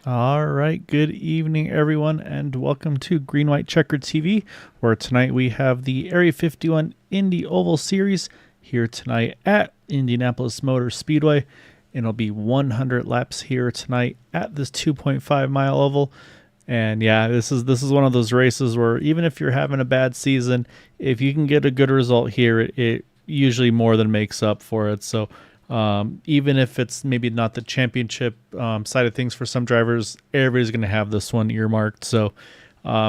All right, good evening, everyone, and welcome to Green White Checker TV, where tonight we have the Area 51 Indy Oval Series here tonight at Indianapolis Motor Speedway, and it'll be 100 laps here tonight at this 2.5 mile oval. And yeah, this is one of those races where even if you're having a bad season, if you can get a good result here, it usually more than makes up for it. So even if it's maybe not the championship side of things for some drivers, everybody's going to have this one earmarked. So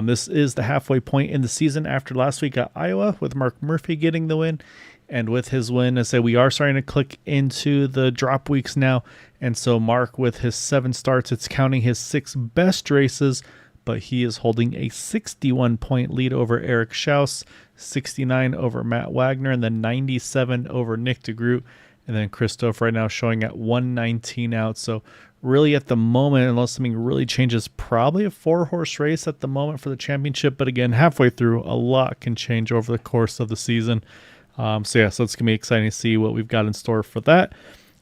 this is the halfway point in the season after last week at Iowa with Mark Murphy getting the win. And with his win, I say we are starting to click into the drop weeks now. And so Mark, with his 7 starts, it's counting his 6 best races, but he is holding a 61-point lead over Eric Schaus, 69 over Matt Wagner, and then 97 over Nick DeGroot. And then Christoph right now showing at 119 out. So really at the moment, unless something really changes, probably a 4-horse race at the moment for the championship. But again, halfway through, a lot can change over the course of the season. So it's going to be exciting to see what we've got in store for that.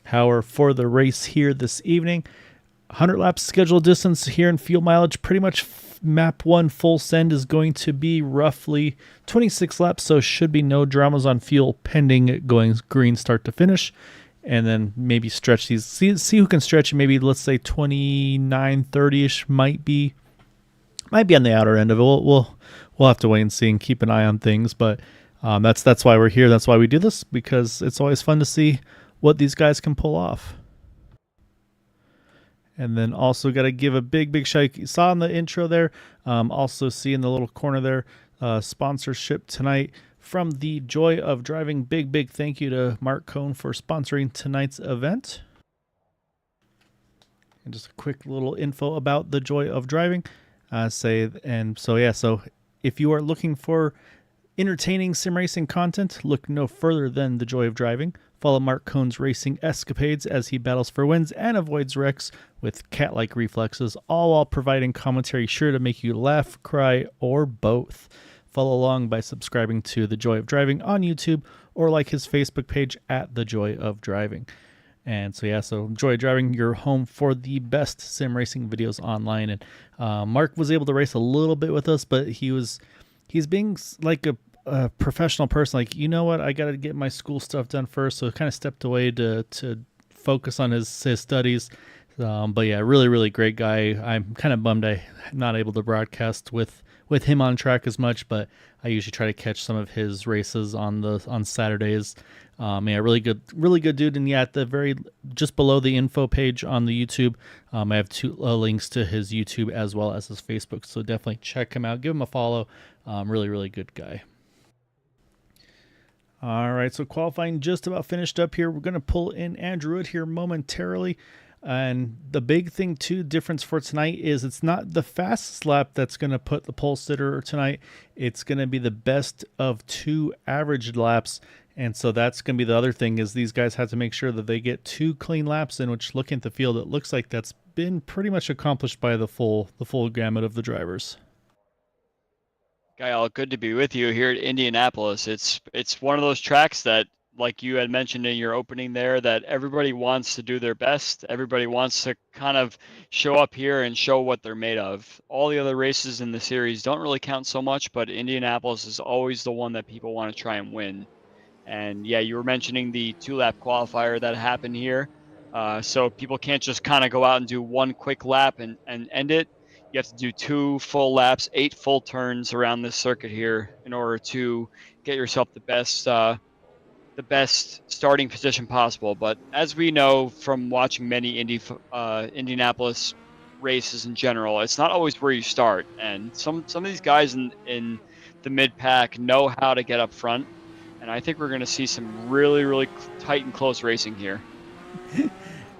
However, for the race here this evening, 100 laps scheduled distance here in fuel mileage, pretty much map 1 full send is going to be roughly 26 laps, so should be no dramas on fuel pending going green start to finish. And then maybe stretch these, see who can stretch it. Maybe let's say 29, 30-ish might be on the outer end of it. We'll have to wait and see and keep an eye on things, but that's why we're here. That's why we do this, because it's always fun to see what these guys can pull off. And then also got to give a big shout. You saw in the intro there, also see in the little corner there, sponsorship tonight from the Joy of Driving. Big thank you to Mark Cohn for sponsoring tonight's event. And just a quick little info about the Joy of Driving. So if you are looking for entertaining sim racing content, look no further than the Joy of Driving. Follow Mark Cohn's racing escapades as he battles for wins and avoids wrecks with cat-like reflexes, all while providing commentary sure to make you laugh, cry, or both. Follow along by subscribing to The Joy of Driving on YouTube or like his Facebook page at The Joy of Driving. And so Joy of Driving, your home for the best sim racing videos online. And Mark was able to race a little bit with us, but he's being like a professional person, like, you know what, I got to get my school stuff done first, so kind of stepped away to focus on his studies. But yeah, really great guy. I'm kind of bummed I'm not able to broadcast with him on track as much, but I usually try to catch some of his races on Saturdays. Really good dude. And yeah, at the very just below the info page on the YouTube, I have 2 links to his YouTube as well as his Facebook, so definitely check him out, give him a follow. Really good guy. All right, so qualifying just about finished up here. We're going to pull in Andrew Wood here momentarily. And the big thing, too, difference for tonight is it's not the fastest lap that's going to put the pole sitter tonight. It's going to be the best of 2 average laps. And so that's going to be the other thing, is these guys have to make sure that they get 2 clean laps in, which, looking at the field, it looks like that's been pretty much accomplished by the full gamut of the drivers. Kyle, good to be with you here at Indianapolis. It's one of those tracks that, like you had mentioned in your opening there, that everybody wants to do their best. Everybody wants to kind of show up here and show what they're made of. All the other races in the series don't really count so much, but Indianapolis is always the one that people want to try and win. And yeah, you were mentioning the 2-lap qualifier that happened here. So people can't just kind of go out and do 1 quick lap and end it. You have to do 2 full laps, 8 full turns around this circuit here in order to get yourself the best starting position possible. But as we know from watching many Indianapolis races in general, it's not always where you start. And some of these guys in the mid-pack know how to get up front. And I think we're going to see some really tight and close racing here.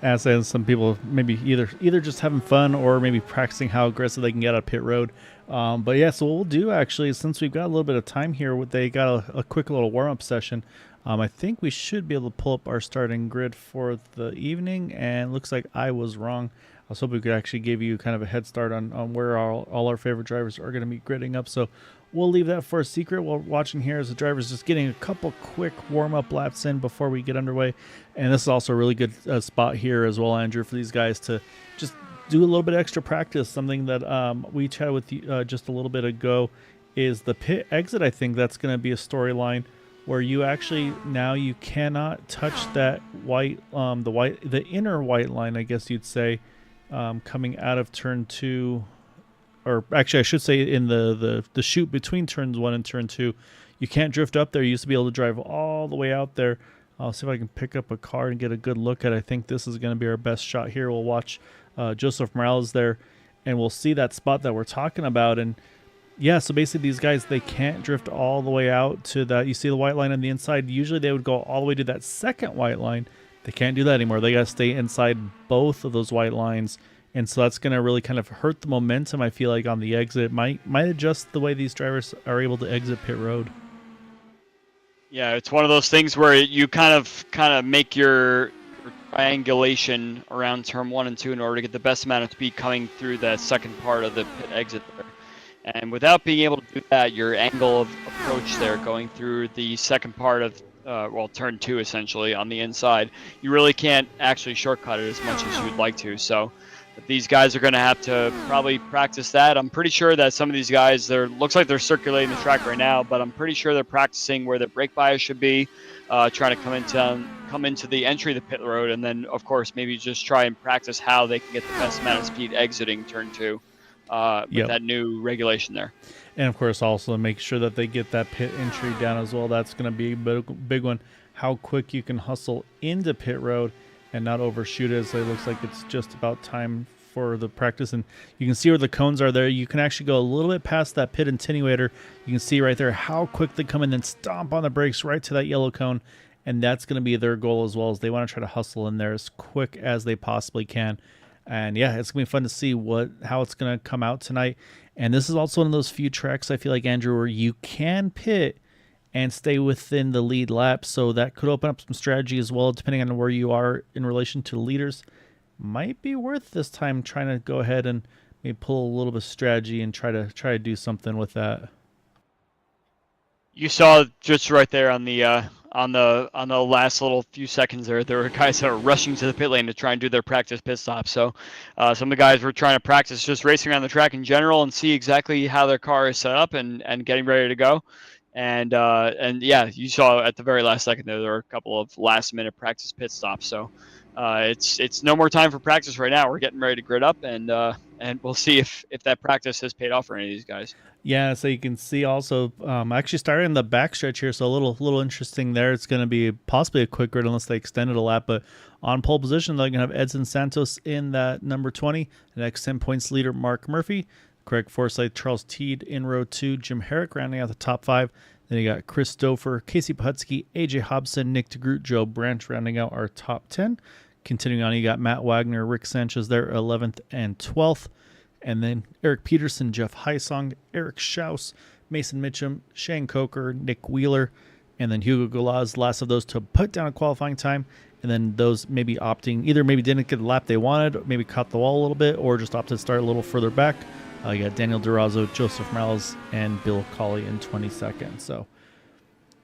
As some people maybe either just having fun or maybe practicing how aggressive they can get on pit road. But yeah, so what we'll do, actually, since we've got a little bit of time here, they got a quick little warm-up session. I think we should be able to pull up our starting grid for the evening, and looks like I was wrong. I was hoping we could actually give you kind of a head start on where all our favorite drivers are going to be gridding up. So we'll leave that for a secret while watching here as the drivers just getting a couple quick warm-up laps in before we get underway. And this is also a really good spot here as well, Andrew, for these guys to just do a little bit of extra practice. Something that we chatted with you just a little bit ago is the pit exit. I think that's going to be a storyline where you actually now you cannot touch that white, the inner white line, I guess you'd say, coming out of turn 2, or actually I should say in the chute between turns 1 and turn 2. You can't drift up there. You used to be able to drive all the way out there. I'll see if I can pick up a car and get a good look at it. I think this is going to be our best shot here. We'll watch Joseph Morales there, and we'll see that spot that we're talking about. And yeah, so basically these guys, they can't drift all the way out to that. You see the white line on the inside. Usually they would go all the way to that second white line. They can't do that anymore. They got to stay inside both of those white lines. And so that's going to really kind of hurt the momentum, I feel like, on the exit. It might adjust the way these drivers are able to exit pit road. Yeah, it's one of those things where you kind of make your triangulation around turn 1 and 2 in order to get the best amount of speed coming through that second part of the pit exit there. And without being able to do that, your angle of approach there going through the second part of turn 2 essentially on the inside, you really can't actually shortcut it as much as you would like to. So these guys are going to have to probably practice that. I'm pretty sure that some of these guys, looks like they're circulating the track right now, but I'm pretty sure they're practicing where the brake bias should be, trying to come into the entry of the pit road, and then of course maybe just try and practice how they can get the best amount of speed exiting turn 2 with that new regulation there. And of course also make sure that they get that pit entry down as well. That's going to be a big one. How quick you can hustle into pit road and not overshoot it, as it looks like it's just about time for the practice. And you can see where the cones are there. You can actually go a little bit past that pit attenuator. You can see right there how quick they come in and stomp on the brakes right to that yellow cone. And that's going to be their goal as well, as they want to try to hustle in there as quick as they possibly can. And yeah, it's going to be fun to see how it's going to come out tonight. And this is also one of those few tracks, I feel like, Andrew, where you can pit and stay within the lead lap. So that could open up some strategy as well, depending on where you are in relation to leaders. Might be worth this time trying to go ahead and maybe pull a little bit of strategy and try to do something with that. You saw just right there on the last little few seconds there were guys that were rushing to the pit lane to try and do their practice pit stop. So some of the guys were trying to practice just racing around the track in general and see exactly how their car is set up and getting ready to go. And yeah, you saw at the very last second there were a couple of last minute practice pit stops. So it's no more time for practice right now. We're getting ready to grid up, and we'll see if that practice has paid off for any of these guys. Yeah, so you can see also actually starting in the backstretch here, so a little interesting there. It's going to be possibly a quick grid unless they extend it a lap, but on pole position they're going to have Edson Santos in that number 20, the next 10 points leader Mark Murphy, Craig Forsyth, Charles Teed in row 2, Jim Herrick rounding out the top 5. Then you got Chris Dofer, Casey Putsky, AJ Hobson, Nick DeGroot, Joe Branch rounding out our top 10. Continuing on, you got Matt Wagner, Rick Sanchez there, 11th and 12th. And then Eric Peterson, Jeff Heisong, Eric Schaus, Mason Mitchum, Shane Coker, Nick Wheeler, and then Hugo Galaz, last of those to put down a qualifying time. And then those maybe opting, either maybe didn't get the lap they wanted, maybe caught the wall a little bit, or just opted to start a little further back. You got Daniel Durazo, Joseph Morales, and Bill Colley in 22nd. So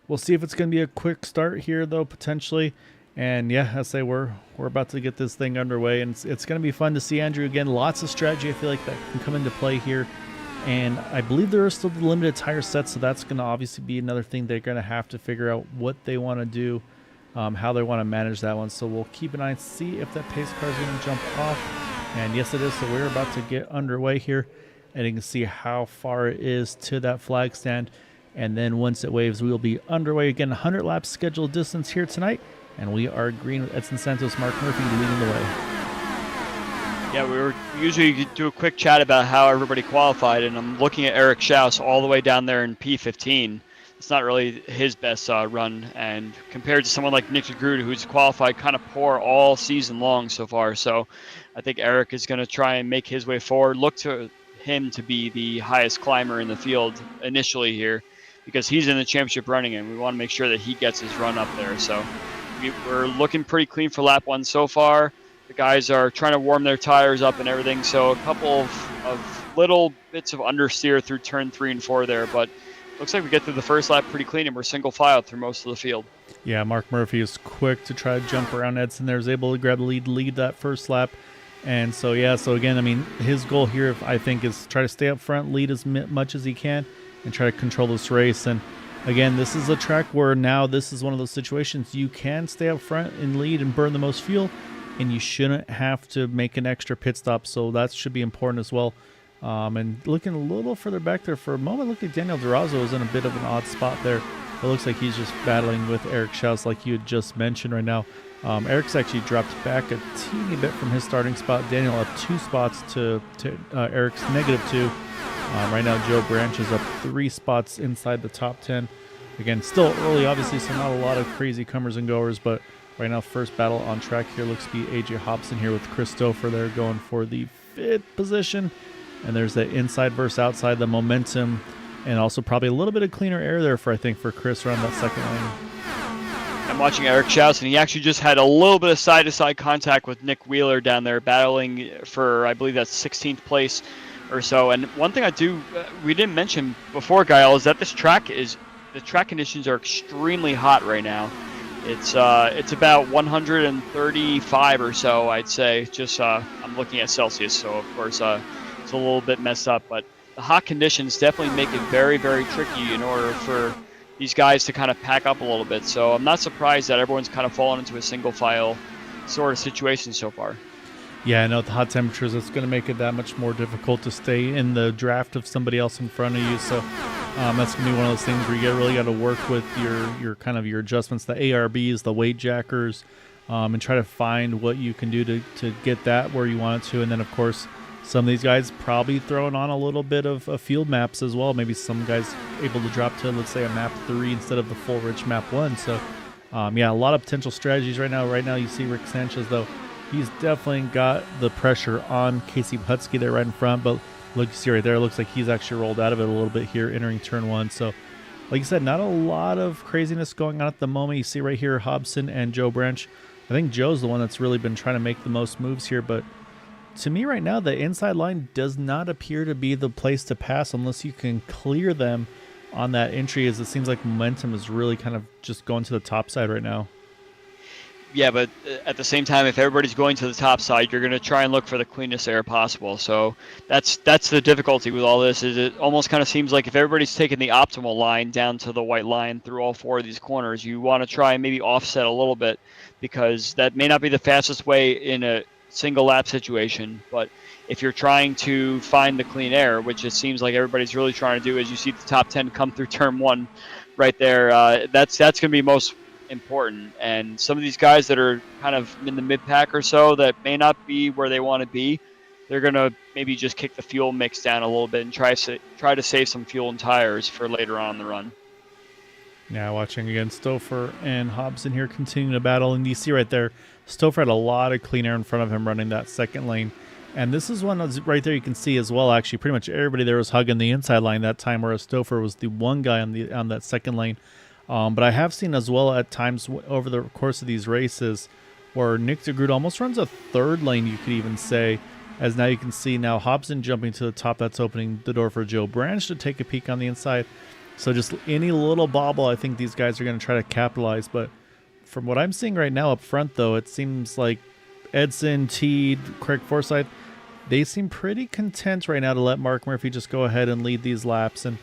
we'll see if it's going to be a quick start here, though, potentially. And yeah, I say we're about to get this thing underway, and it's going to be fun to see, Andrew. Again, lots of strategy I feel like that can come into play here. And I believe there are still the limited tire sets, so that's going to obviously be another thing they're going to have to figure out what they want to do, how they want to manage that one. So we'll keep an eye and see if that pace car is going to jump off. And yes, it is. So we're about to get underway here, and you can see how far it is to that flag stand. And then once it waves, we will be underway again. 100 laps scheduled distance here tonight. And we are green with Edson Santos, Mark Murphy leading the way. Yeah, we usually do a quick chat about how everybody qualified, and I'm looking at Eric Schaus all the way down there in P15. It's not really his best run, and compared to someone like Nick DeGroot, who's qualified kind of poor all season long so far. So I think Eric is going to try and make his way forward. Look to him to be the highest climber in the field initially here, because he's in the championship running, and we want to make sure that he gets his run up there. So we're looking pretty clean for lap 1 so far. The guys are trying to warm their tires up and everything, so a couple of little bits of understeer through turn 3 and 4 there, but looks like we get through the first lap pretty clean, and we're single file through most of the field. Yeah, Mark Murphy is quick to try to jump around Edson there, is able to grab the lead that first lap. And so, yeah, so again, I mean, his goal here, I think, is try to stay up front, lead as much as he can, and try to control this race. And again, this is a track where now this is one of those situations you can stay up front and lead and burn the most fuel, and you shouldn't have to make an extra pit stop. So that should be important as well. And looking a little further back there for a moment, look like Daniel Durazo is in a bit of an odd spot there. It looks like he's just battling with Eric Schaus like you had just mentioned right now. Eric's actually dropped back a teeny bit from his starting spot. Daniel up 2 spots to Eric's -2. Right now, Joe Branch is up 3 spots inside the top 10. Again, still early, obviously, so not a lot of crazy comers and goers, but right now, first battle on track here looks to be AJ Hobson here with Chris Stouffer there going for the 5th position. And there's the inside versus outside, the momentum, and also probably a little bit of cleaner air there for Chris around that second lane. I'm watching Eric Schaus, and he actually just had a little bit of side-to-side contact with Nick Wheeler down there, battling for, I believe that's 16th place or so. And one thing we didn't mention before, Gael, is that the track conditions are extremely hot right now. It's about 135 or so, I'd say. Just I'm looking at Celsius, so of course it's a little bit messed up, but the hot conditions definitely make it very, very tricky in order for these guys to kind of pack up a little bit. So I'm not surprised that everyone's kind of fallen into a single file sort of situation so far. Yeah, I know, at the hot temperatures, it's going to make it that much more difficult to stay in the draft of somebody else in front of you. So that's going to be one of those things where you really got to work with your kind of your adjustments, the ARBs, the weight jackers, and try to find what you can do to get that where you want it to. And then, of course, some of these guys probably throwing on a little bit of field maps as well. Maybe some guys able to drop to, let's say, a map 3 instead of the full rich map 1. So, yeah, a lot of potential strategies right now. Right now, you see Rick Sanchez, though. He's definitely got the pressure on Casey Hutsky there right in front. But look, you see right there, it looks like he's actually rolled out of it a little bit here entering turn 1. So, like you said, not a lot of craziness going on at the moment. You see right here Hobson and Joe Branch. I think Joe's the one that's really been trying to make the most moves here, but to me right now, the inside line does not appear to be the place to pass unless you can clear them on that entry, as it seems like momentum is really kind of just going to the top side right now. Yeah, but at the same time, if everybody's going to the top side, you're going to try and look for the cleanest air possible. So that's the difficulty with all this, is it almost kind of seems like if everybody's taking the optimal line down to the white line through all 4 of these corners, you want to try and maybe offset a little bit, because that may not be the fastest way in a single lap situation. But if you're trying to find the clean air, which it seems like everybody's really trying to do, as you see the top 10 come through turn 1 right there, that's going to be most important. And some of these guys that are kind of in the mid-pack or so that may not be where they want to be, they're going to maybe just kick the fuel mix down a little bit and try to save some fuel and tires for later on in the run. Now watching again, Stouffer and Hobson here continuing to battle, and you see right there, Stouffer had a lot of clean air in front of him running that second lane. And this is one that's right there you can see as well, actually. Pretty much everybody there was hugging the inside line that time, whereas Stouffer was the one guy on that second lane. But I have seen as well at times over the course of these races where Nick DeGroot almost runs a third lane, you could even say, as now you can see now Hobson jumping to the top. That's opening the door for Joe Branch to take a peek on the inside. So just any little bobble, I think these guys are going to try to capitalize. But from what I'm seeing right now up front, though, it seems like Edson, Teed, Craig Forsyth, they seem pretty content right now to let Mark Murphy just go ahead and lead these laps. And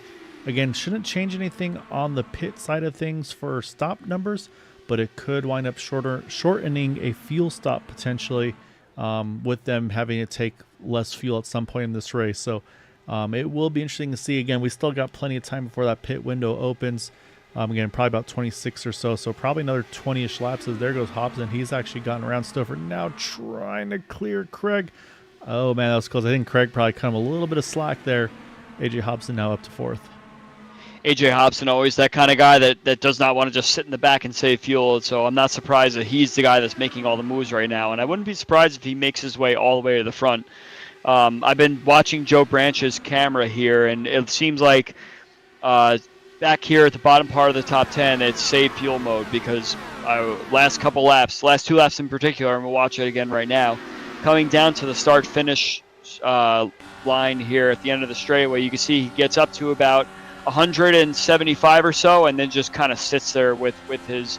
again, shouldn't change anything on the pit side of things for stop numbers, but it could wind up shortening a fuel stop potentially, with them having to take less fuel at some point in this race. So it will be interesting to see. Again, we still got plenty of time before that pit window opens. Again, probably about 26 or so. So probably another 20-ish laps. As there goes Hobson. He's actually gotten around Stouffer. Now trying to clear Craig. Oh, man, that was close. I think Craig probably cut him a little bit of slack there. AJ Hobson now up to 4th. AJ Hobson, always that kind of guy that does not want to just sit in the back and save fuel. So I'm not surprised that he's the guy that's making all the moves right now. And I wouldn't be surprised if he makes his way all the way to the front. I've been watching Joe Branch's camera here, and it seems like back here at the bottom part of the top 10, it's save fuel mode, because last 2 laps in particular, I'm going to watch it again right now, coming down to the start-finish line here at the end of the straightaway, you can see he gets up to about 175 or so, and then just kind of sits there with his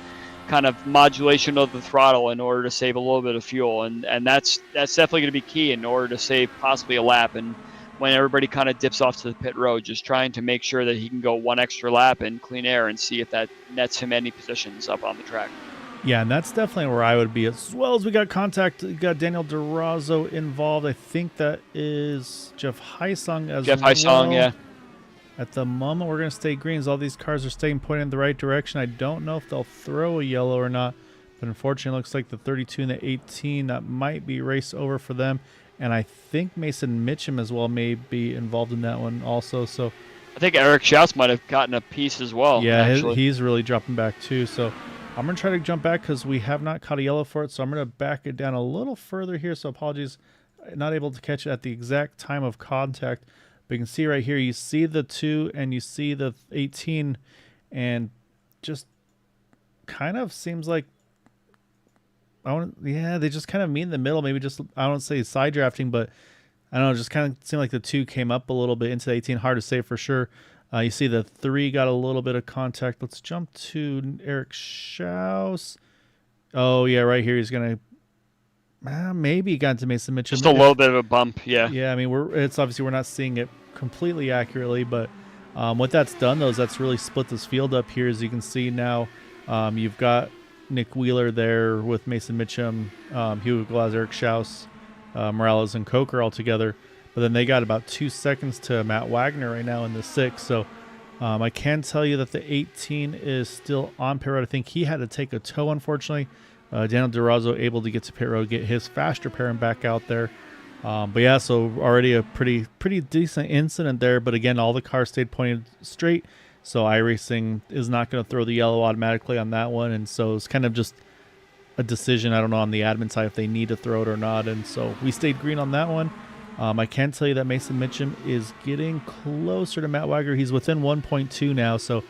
kind of modulation of the throttle in order to save a little bit of fuel, and that's definitely going to be key in order to save possibly a lap. And when everybody kind of dips off to the pit road, just trying to make sure that he can go one extra lap in clean air and see if that nets him any positions up on the track. Yeah, and that's definitely where I would be. As well as we got contact, we got Daniel DeRozzo involved. I think that is Jeff Heisung as well. Jeff Heisung, yeah. At the moment, we're going to stay green as all these cars are staying pointed in the right direction. I don't know if they'll throw a yellow or not, but unfortunately, it looks like the 32 and the 18, that might be race over for them. And I think Mason Mitchum as well may be involved in that one also. So I think Eric Schaus might have gotten a piece as well. Yeah, he's really dropping back too. So I'm going to try to jump back because we have not caught a yellow for it. So I'm going to back it down a little further here. So apologies, not able to catch it at the exact time of contact. But you can see right here, you see the 2 and you see the 18. And just kind of seems like, they just kind of meet in the middle. Maybe just, I don't say side drafting, but I don't know, just kind of seemed like the 2 came up a little bit into the 18. Hard to say for sure. You see the 3 got a little bit of contact. Let's jump to Eric Schaus. Oh, yeah, right here. He's going to maybe got to Mason Mitchum. Just a little bit of a bump, yeah. Yeah, I mean, it's obviously we're not seeing it completely accurately, but what that's done, though, is that's really split this field up here. As you can see now, you've got Nick Wheeler there with Mason Mitchum, Hugo Glass, Eric Schaus, Morales, and Coker all together. But then they got about 2 seconds to Matt Wagner right now in the 6. So I can tell you that the 18 is still on pit road. I think he had to take a tow, unfortunately. Daniel DeRozzo able to get to pit road, get his faster pairing back out there. But yeah, so already a pretty decent incident there. But again, all the cars stayed pointed straight. So iRacing is not going to throw the yellow automatically on that one. And so it's kind of just a decision, I don't know, on the admin side if they need to throw it or not. And so we stayed green on that one. I can tell you that Mason Mitchum is getting closer to Matt Wagner. He's within 1.2 now, so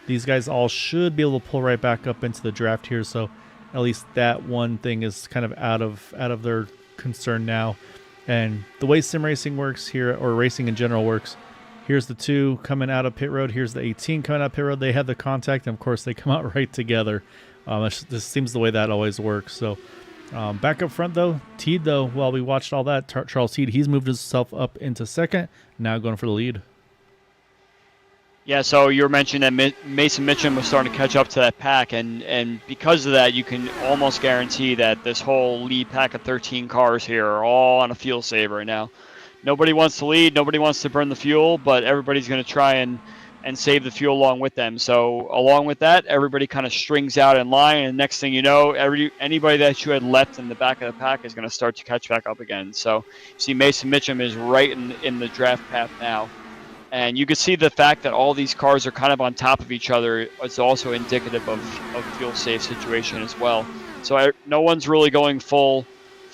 these guys all should be able to pull right back up into the draft here. So at least that one thing is kind of out of their concern now. And the way sim racing works here, or racing in general works, here's the 2 coming out of pit road. Here's the 18 coming out of pit road. They have the contact, and of course they come out right together. This seems the way that always works. So back up front, though, Teed, though, while we watched all that, Charles Teed, he's moved himself up into second, now going for the lead. Yeah, so you were mentioning that Mason Mitchum was starting to catch up to that pack, and because of that, you can almost guarantee that this whole lead pack of 13 cars here are all on a fuel save right now. Nobody wants to lead, nobody wants to burn the fuel, but everybody's going to try and save the fuel along with them. So along with that, everybody kind of strings out in line, and next thing you know, anybody that you had left in the back of the pack is going to start to catch back up again. So you see Mason Mitchum is right in the draft path now. And you can see the fact that all these cars are kind of on top of each other is also indicative of fuel safe situation as well. So no one's really going full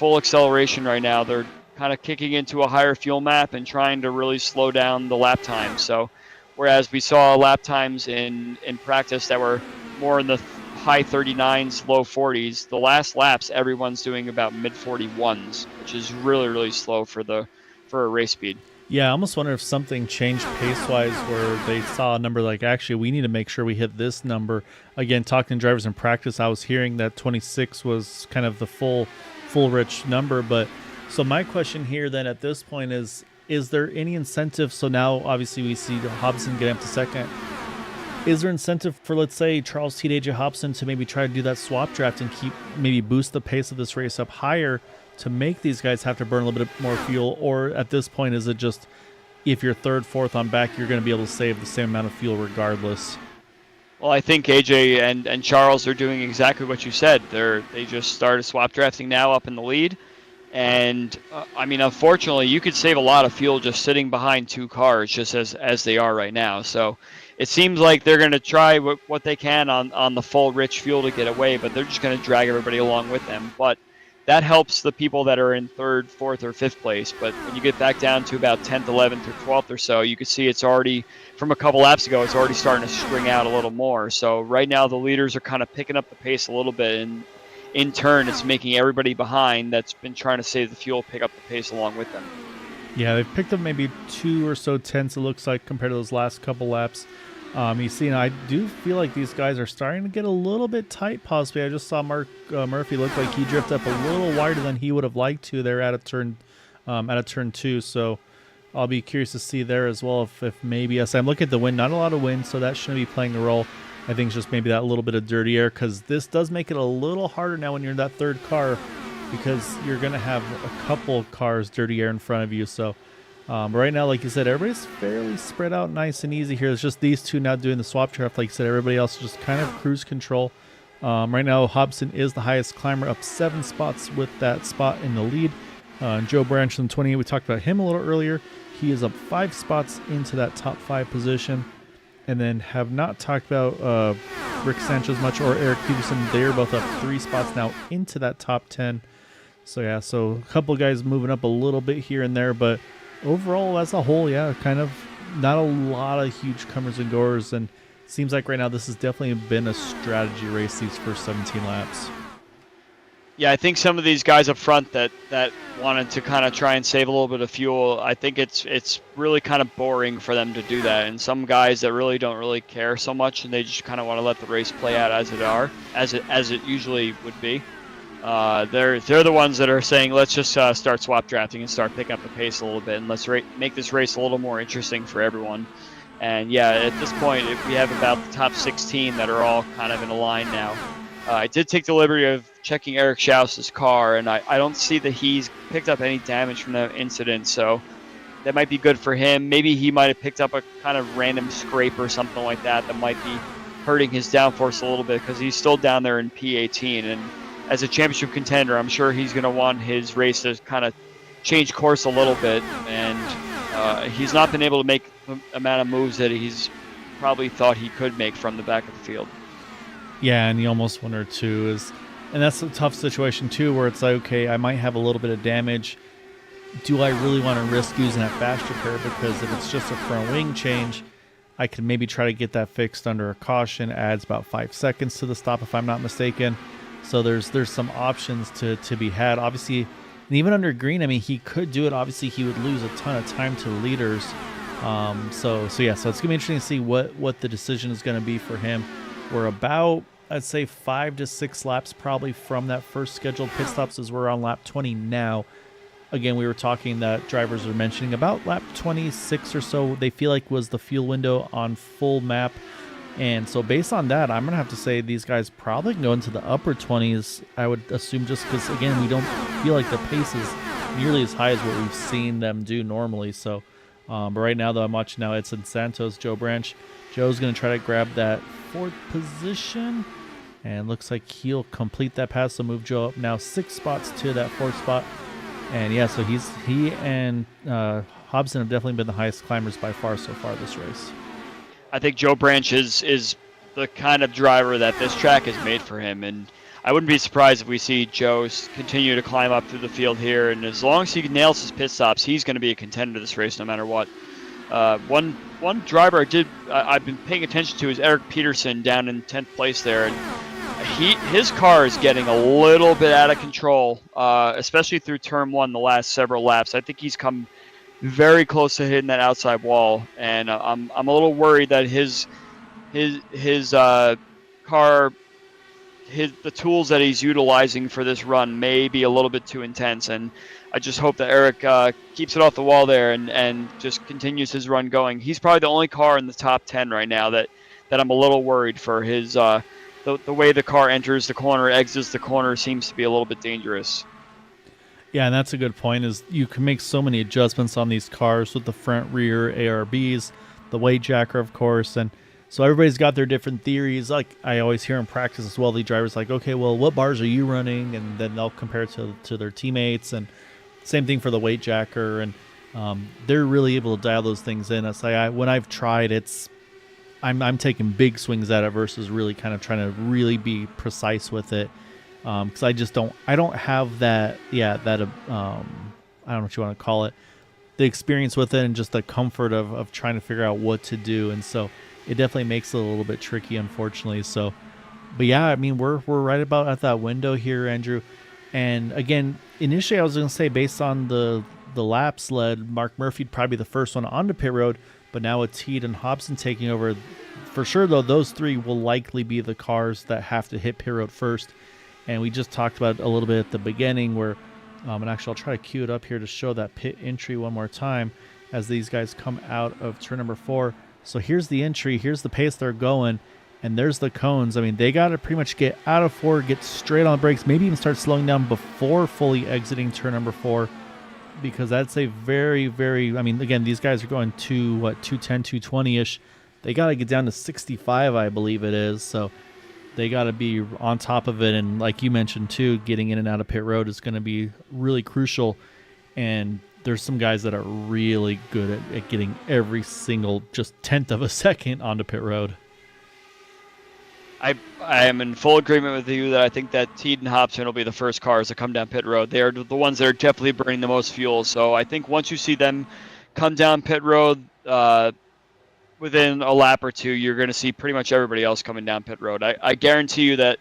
acceleration right now. They're kind of kicking into a higher fuel map and trying to really slow down the lap time. So whereas we saw lap times in practice that were more in the high 39s, low 40s, the last laps everyone's doing about mid 41s, which is really, really slow for a race speed. Yeah, I almost wonder if something changed pace-wise where they saw a number like, actually, we need to make sure we hit this number. Again, talking to drivers in practice, I was hearing that 26 was kind of the full rich number. But so my question here then at this point is there any incentive? So now, obviously, we see Hobson getting up to second. Is there incentive for, let's say, Charles T. AJ Hobson to maybe try to do that swap draft and maybe boost the pace of this race up higher to make these guys have to burn a little bit more fuel? Or at this point, is it just if you're third, fourth on back, you're going to be able to save the same amount of fuel regardless? Well, I think AJ and Charles are doing exactly what you said. They just started swap drafting now up in the lead. And, I mean, unfortunately, you could save a lot of fuel just sitting behind 2 cars just as they are right now. So it seems like they're going to try what they can on the full rich fuel to get away, but they're just going to drag everybody along with them. But that helps the people that are in 3rd, 4th, or 5th place. But when you get back down to about 10th, 11th, or 12th or so, you can see it's already, from a couple laps ago, it's already starting to string out a little more. So right now the leaders are kind of picking up the pace a little bit, and in turn it's making everybody behind that's been trying to save the fuel pick up the pace along with them. Yeah, they've picked up maybe 2 or so tenths, it looks like, compared to those last couple laps. You see, and I do feel like these guys are starting to get a little bit tight. Possibly, I just saw Mark Murphy look like he drifted up a little wider than he would have liked to there at a turn 2. So I'll be curious to see there as well if maybe as I'm looking at the wind, not a lot of wind, so that shouldn't be playing a role. I think it's just maybe that little bit of dirty air, because this does make it a little harder now when you're in that third car, because you're going to have a couple cars dirty air in front of you. So right now, like you said, everybody's fairly spread out nice and easy here. It's just these two now doing the swap draft. Like you said, everybody else is just kind of cruise control. Right now, Hobson is the highest climber, up 7 spots with that spot in the lead. Joe Branch in 28, we talked about him a little earlier. He is up 5 spots into that top 5 position. And then have not talked about Rick Sanchez much or Eric Peterson. They're both up 3 spots now into that top 10. So yeah, so a couple guys moving up a little bit here and there, but overall as a whole, yeah, kind of not a lot of huge comers and goers, and seems like right now this has definitely been a strategy race these first 17 laps. Yeah, I think some of these guys up front that wanted to kind of try and save a little bit of fuel, I think it's really kind of boring for them to do that. And some guys that really don't really care so much, and they just kind of want to let the race play out as it usually would be. They're the ones that are saying, let's just start swap drafting and start picking up the pace a little bit, and let's make this race a little more interesting for everyone. And yeah, at this point, if we have about the top 16 that are all kind of in a line now. I did take the liberty of checking Eric Schaus's car, and I don't see that he's picked up any damage from that incident, so that might be good for him. Maybe he might have picked up a kind of random scrape or something like that might be hurting his downforce a little bit, because he's still down there in P18, and as a championship contender, I'm sure he's going to want his race to kind of change course a little bit, and he's not been able to make the amount of moves that he's probably thought he could make from the back of the field. Yeah, and you almost wonder too and that's a tough situation too, where it's like, okay, I might have a little bit of damage. Do I really want to risk using that fast repair? Because if it's just a front wing change, I could maybe try to get that fixed under a caution. Adds about 5 seconds to the stop if I'm not mistaken. So there's some options to be had. Obviously, and even under green, I mean, he could do it. Obviously, he would lose a ton of time to leaders. So yeah, so it's gonna be interesting to see what the decision is gonna be for him. We're about, I'd say, 5 to 6 laps probably from that first scheduled pit stops, as we're on lap 20 now. Again, we were talking that drivers are mentioning about lap 26 or so, they feel like was the fuel window on full map. And so based on that, I'm going to have to say these guys probably can go into the upper 20s, I would assume, just because, again, we don't feel like the pace is nearly as high as what we've seen them do normally. So, but right now, though, I'm watching now Edson Santos, Joe Branch. Joe's going to try to grab that 4th position, and looks like he'll complete that pass. So move Joe up now 6 spots to that 4th spot. And yeah, so he and Hobson have definitely been the highest climbers by far so far this race. I think Joe Branch is the kind of driver that this track is made for him, and I wouldn't be surprised if we see Joe continue to climb up through the field here, and as long as he nails his pit stops, he's going to be a contender to this race no matter what. One driver I've been paying attention to is Eric Peterson down in 10th place there, and his car is getting a little bit out of control, especially through turn 1 the last several laps. I think he's come very close to hitting that outside wall, and I'm a little worried that his car, the tools that he's utilizing for this run may be a little bit too intense, and I just hope that Eric keeps it off the wall there and just continues his run going. He's probably the only car in the top 10 right now that I'm a little worried for. His the way the car enters the corner, exits the corner, seems to be a little bit dangerous. Yeah, and that's a good point, is you can make so many adjustments on these cars with the front, rear, ARBs, the weight jacker, of course, and so everybody's got their different theories. Like I always hear in practice as well, the driver's like, okay, well, what bars are you running? And then they'll compare it to their teammates, and same thing for the weight jacker, and they're really able to dial those things in. It's like when I've tried, I'm taking big swings at it versus really kind of trying to really be precise with it. Because I don't have that, I don't know what you want to call it, the experience with it and just the comfort of trying to figure out what to do. And so it definitely makes it a little bit tricky, unfortunately. So, but yeah, I mean, we're right about at that window here, Andrew. And again, initially I was going to say, based on the laps led, Mark Murphy'd probably be the first one onto pit road, but now it's Heat and Hobson taking over for sure, though, those three will likely be the cars that have to hit pit road first. And we just talked about it a little bit at the beginning where, and actually I'll try to cue it up here to show that pit entry one more time as these guys come out of turn number 4. So here's the entry, here's the pace they're going, and there's the cones. I mean, they got to pretty much get out of 4, get straight on the brakes, maybe even start slowing down before fully exiting turn number 4, because that's a very, very, I mean, again, these guys are going to, 210, 220-ish. They got to get down to 65, I believe it is, so they got to be on top of it. And like you mentioned, too, getting in and out of pit road is going to be really crucial, and there's some guys that are really good at getting every single just tenth of a second onto pit road. I am in full agreement with you that I think that Teed and Hobson will be the first cars to come down pit road. They are the ones that are definitely burning the most fuel. So I think once you see them come down pit road within a lap or two, you're going to see pretty much everybody else coming down pit road. I guarantee you that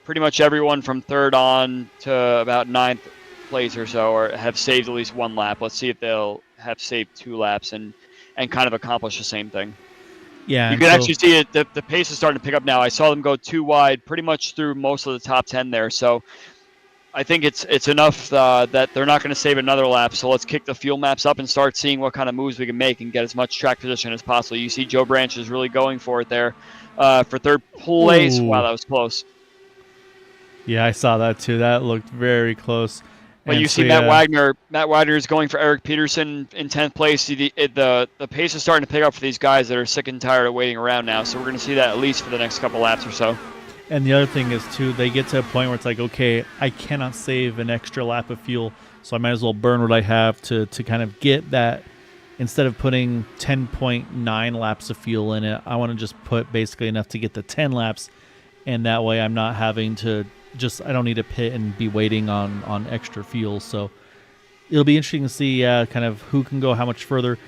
pretty much everyone from third on to about ninth place or so or have saved at least one lap. Let's see if they'll have saved 2 laps and kind of accomplish the same thing. Yeah, you can actually see it. The pace is starting to pick up now. I saw them go 2 wide pretty much through most of the top 10 there. So I think it's enough that they're not going to save another lap. So let's kick the fuel maps up and start seeing what kind of moves we can make and get as much track position as possible. You see Joe Branch is really going for it there for third place. Ooh. Wow, that was close. Yeah, I saw that too. That looked very close. But you see Matt Wagner. Matt Wagner is going for Eric Peterson in 10th place. The pace is starting to pick up for these guys that are sick and tired of waiting around now. So we're going to see that at least for the next couple laps or so. And the other thing is, too, they get to a point where it's like, okay, I cannot save an extra lap of fuel, so I might as well burn what I have to kind of get that. Instead of putting 10.9 laps of fuel in it, I want to just put basically enough to get the 10 laps, and that way I'm not having to I don't need to pit and be waiting on extra fuel. So it'll be interesting to see kind of who can go how much further.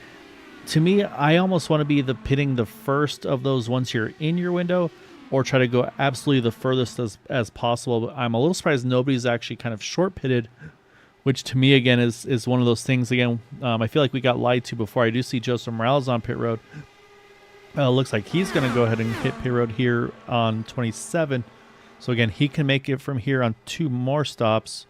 To me, I almost want to be pitting the first of those once you're in your window, or try to go absolutely the furthest as possible. But I'm a little surprised nobody's actually kind of short pitted, which to me, again, is one of those things. Again, I feel like we got lied to before. I do see Joseph Morales on pit road. Looks like he's going to go ahead and hit pit road here on 27. So again, he can make it from here on 2 more stops.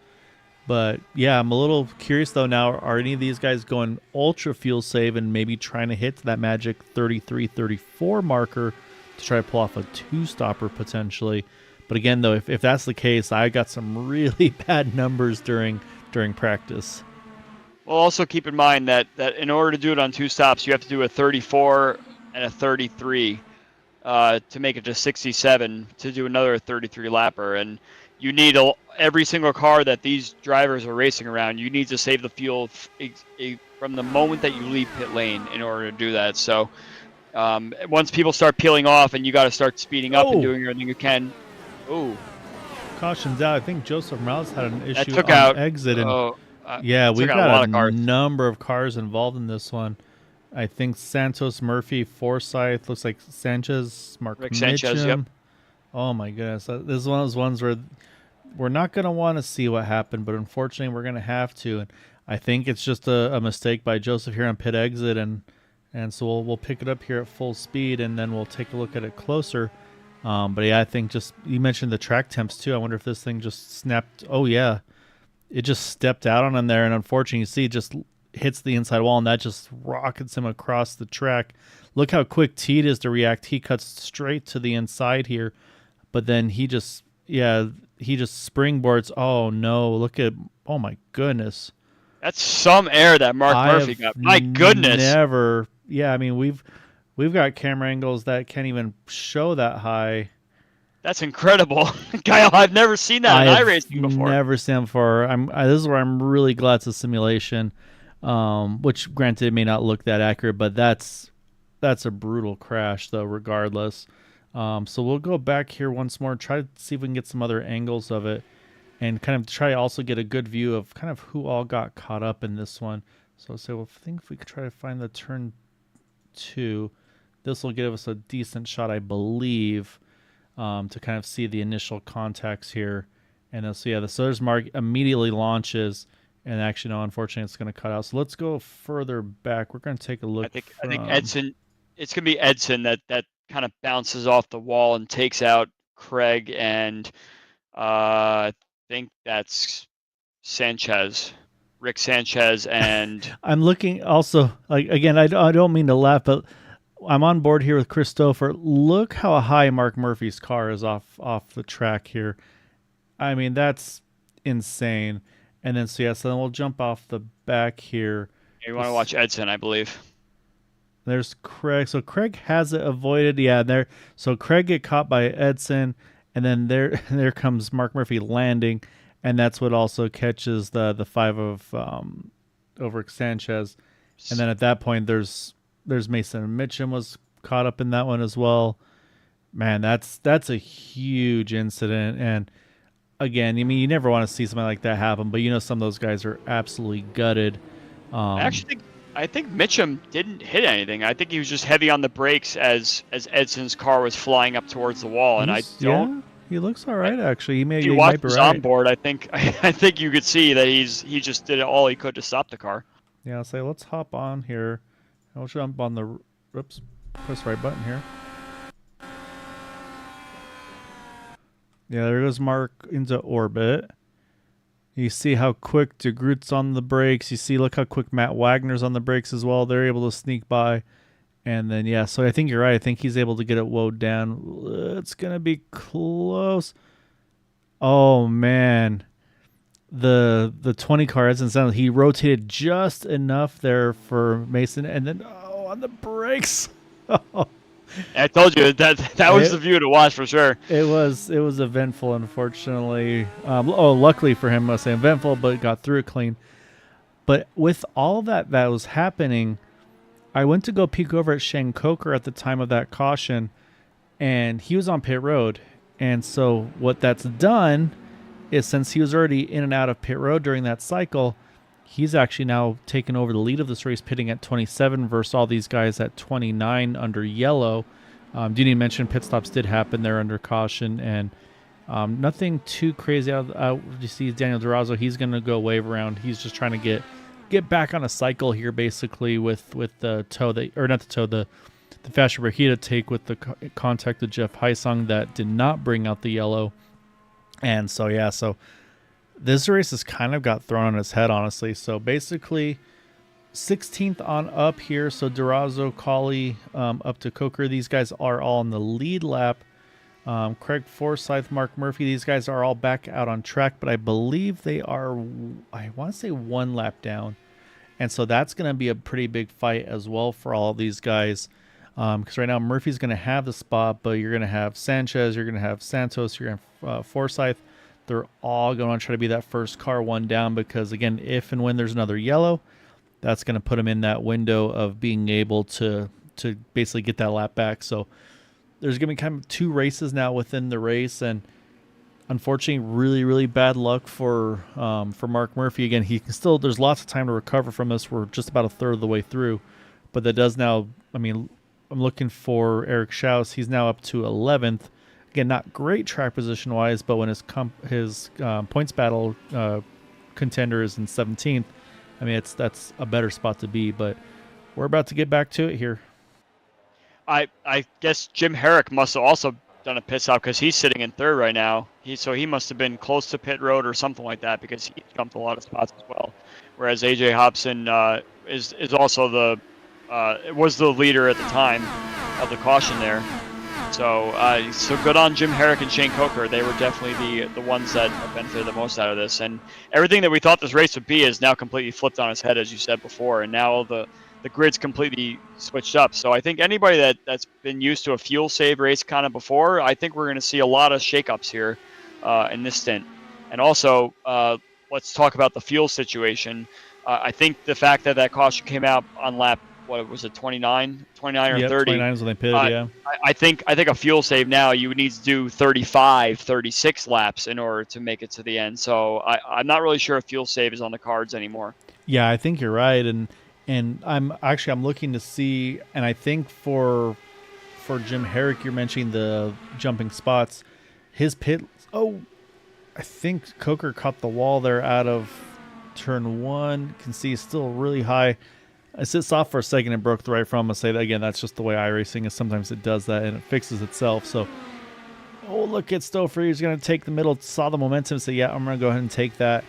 But yeah, I'm a little curious though now, are any of these guys going ultra fuel save and maybe trying to hit that magic 33, 34 marker to try to pull off a 2-stopper potentially? But again though, if that's the case, I got some really bad numbers during practice. Well, also keep in mind that in order to do it on 2 stops, you have to do a 34 and a 33. To make it to 67 to do another 33 lapper, and you need every single car that these drivers are racing around. You need to save the fuel from the moment that you leave pit lane in order to do that. So once people start peeling off, and you got to start speeding up and doing everything you can. Oh, caution's out. I think Joseph Morales had an issue on out, exit, and yeah, we've got a number of cars involved in this one. I think Santos, Murphy, Forsyth, looks like Sanchez, Rick Mitchum. Sanchez, yep. Oh my goodness. This is one of those ones where we're not going to want to see what happened, but unfortunately we're going to have to. And I think it's just a mistake by Joseph here on pit exit, and so we'll pick it up here at full speed, and then we'll take a look at it closer. But yeah, I think you mentioned the track temps too. I wonder if this thing just snapped. Oh yeah, it just stepped out on him there, and unfortunately you see it just hits the inside wall, and that just rockets him across the track. Look how quick Teed is to react. He cuts straight to the inside here, but then he just springboards. Oh no, oh my goodness. That's some air that Mark Murphy got. My goodness. I mean, we've got camera angles that can't even show that high. That's incredible. Kyle, I've never seen that in iRacing before. Never seen it before. This is where I'm really glad it's a simulation. Which granted it may not look that accurate, but that's a brutal crash though regardless. So we'll go back here once more, try to see if we can get some other angles of it, and kind of try to also get a good view of kind of who all got caught up in this one. So I think if we could try to find the turn 2, this will give us a decent shot, I believe, to kind of see the initial contacts here. And so yeah, so there's Mark immediately launches. And actually, no, unfortunately, it's going to cut out. So let's go further back. We're going to take a look. I think Edson. It's going to be Edson that kind of bounces off the wall and takes out Craig and I think that's Sanchez, Rick Sanchez, and I'm looking also, like, again, I don't mean to laugh, but I'm on board here with Christopher. Look how high Mark Murphy's car is off the track here. I mean, that's insane. And then so then we'll jump off the back here. you want to This watch Edson, I believe. There's Craig. So Craig has it avoided. Yeah, there. So Craig get caught by Edson, and then there there comes Mark Murphy landing, and that's what also catches the five of over Sanchez. And then at that point, there's Mason Mitchum was caught up in that one as well. Man, that's a huge incident. And again, I mean, you never want to see something like that happen, but you know some of those guys are absolutely gutted. I Um, actually think I think Mitchum didn't hit anything. I think he was just heavy on the brakes as Edson's car was flying up towards the wall. And I he's don't. yeah, he looks all right actually. If you He watch might be his right. onboard, I think I think you could see that he just did all he could to stop the car. Yeah, I'll say let's hop on here. I'll jump on the oops, press the right button here. Yeah, there goes Mark into orbit. You see how quick DeGroot's on the brakes. You see, look how quick Matt Wagner's on the brakes as well. They're able to sneak by. And then, yeah, so I think you're right. I think he's able to get it woed down. It's going to be close. Oh, man. The 20 car hasn't sounded. He rotated just enough there for Mason. And then, oh, on the brakes. Oh, I told you that was the it, view to watch for sure. it was eventful, unfortunately. Luckily for him, I say eventful, but got through it clean. But with all that was happening, I went to go peek over at Shane Coker at the time of that caution, and he was on pit road. And so what that's done is since he was already in and out of pit road during that cycle, he's actually now taken over the lead of this race, pitting at 27 versus all these guys at 29 under yellow. Didn't even mention pit stops did happen there under caution, and nothing too crazy out. You see Daniel Durazo, he's going to go wave around. He's just trying to get back on a cycle here, basically with the toe that, or not the toe, the fascia brachia take with the contact of Jeff Heisung that did not bring out the yellow. And so yeah, so this race has kind of got thrown on its head, honestly. So basically 16th on up here. So Durazo, Colley, up to Coker. These guys are all in the lead lap. Craig Forsyth, Mark Murphy, these guys are all back out on track, but I believe they are, I want to say, one lap down. And so that's going to be a pretty big fight as well for all of these guys. Because right now Murphy's going to have the spot, but you're going to have Sanchez, you're going to have Santos, you're going to have Forsyth. They're all going to try to be that first car one down because, again, if and when there's another yellow, that's going to put them in that window of being able to basically get that lap back. So there's going to be kind of two races now within the race, and unfortunately, really, really bad luck for Mark Murphy. Again, he can still, there's lots of time to recover from this. We're just about a third of the way through, but that does now, I mean, I'm looking for Eric Schaus. He's now up to 11th. Again, not great track position wise, but when his points battle contender is in 17th, I mean, that's a better spot to be. But we're about to get back to it here. I guess Jim Herrick must have also done a pit stop because he's sitting in third right now. He must have been close to pit road or something like that because he jumped a lot of spots as well. Whereas AJ Hobson is also was the leader at the time of the caution there. So good on Jim Herrick and Shane Coker. They were definitely the ones that benefited the most out of this. And everything that we thought this race would be is now completely flipped on its head, as you said before. And now the grid's completely switched up. So I think anybody that's been used to a fuel save race kind of before, I think we're going to see a lot of shakeups here in this stint. And also, let's talk about the fuel situation. I think the fact that caution came out on lap, what was it, 29 or Yep, 30? 29 is when they pitted, yeah. I think a fuel save now, you would need to do 35, 36 laps in order to make it to the end. So I'm not really sure if fuel save is on the cards anymore. Yeah, I think you're right, and I'm looking to see, and I think for Jim Herrick, you're mentioning the jumping spots. His pit, I think Coker caught the wall there out of turn one. Can see it's still really high. I sit soft for a second and broke the right front. I'm gonna say that again. That's just the way iRacing is. Sometimes it does that and it fixes itself. So, oh, look at Stouffer. He's gonna take the middle. Saw the momentum. Say, yeah, I'm gonna go ahead and take that.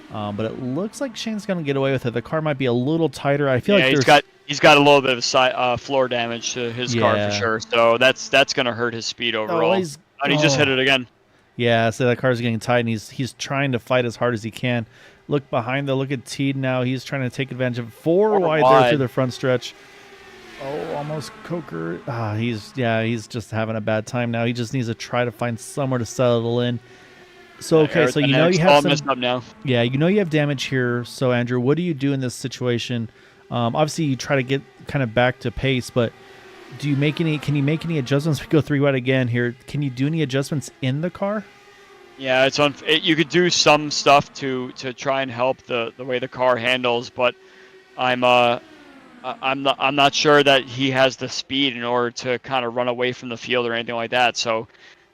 But it looks like Shane's gonna get away with it. The car might be a little tighter. I feel like he's got a little bit of floor damage to his car for sure. So that's gonna hurt his speed overall. He just hit it again. Yeah, so that car's getting tight, and he's trying to fight as hard as he can. Look behind, though. Look at Teed now. He's trying to take advantage of four wide there through the front stretch. Oh, almost Coker. He's just having a bad time now. He just needs to try to find somewhere to settle in. So, okay, so you know you have some... now. Yeah, you know you have damage here. So, Andrew, what do you do in this situation? Obviously, you try to get kind of back to pace, but can you make any adjustments? We go 3 wide again here. Can you do any adjustments in the car? Yeah, you could do some stuff to try and help the way the car handles, but I'm not sure that he has the speed in order to kind of run away from the field or anything like that. So,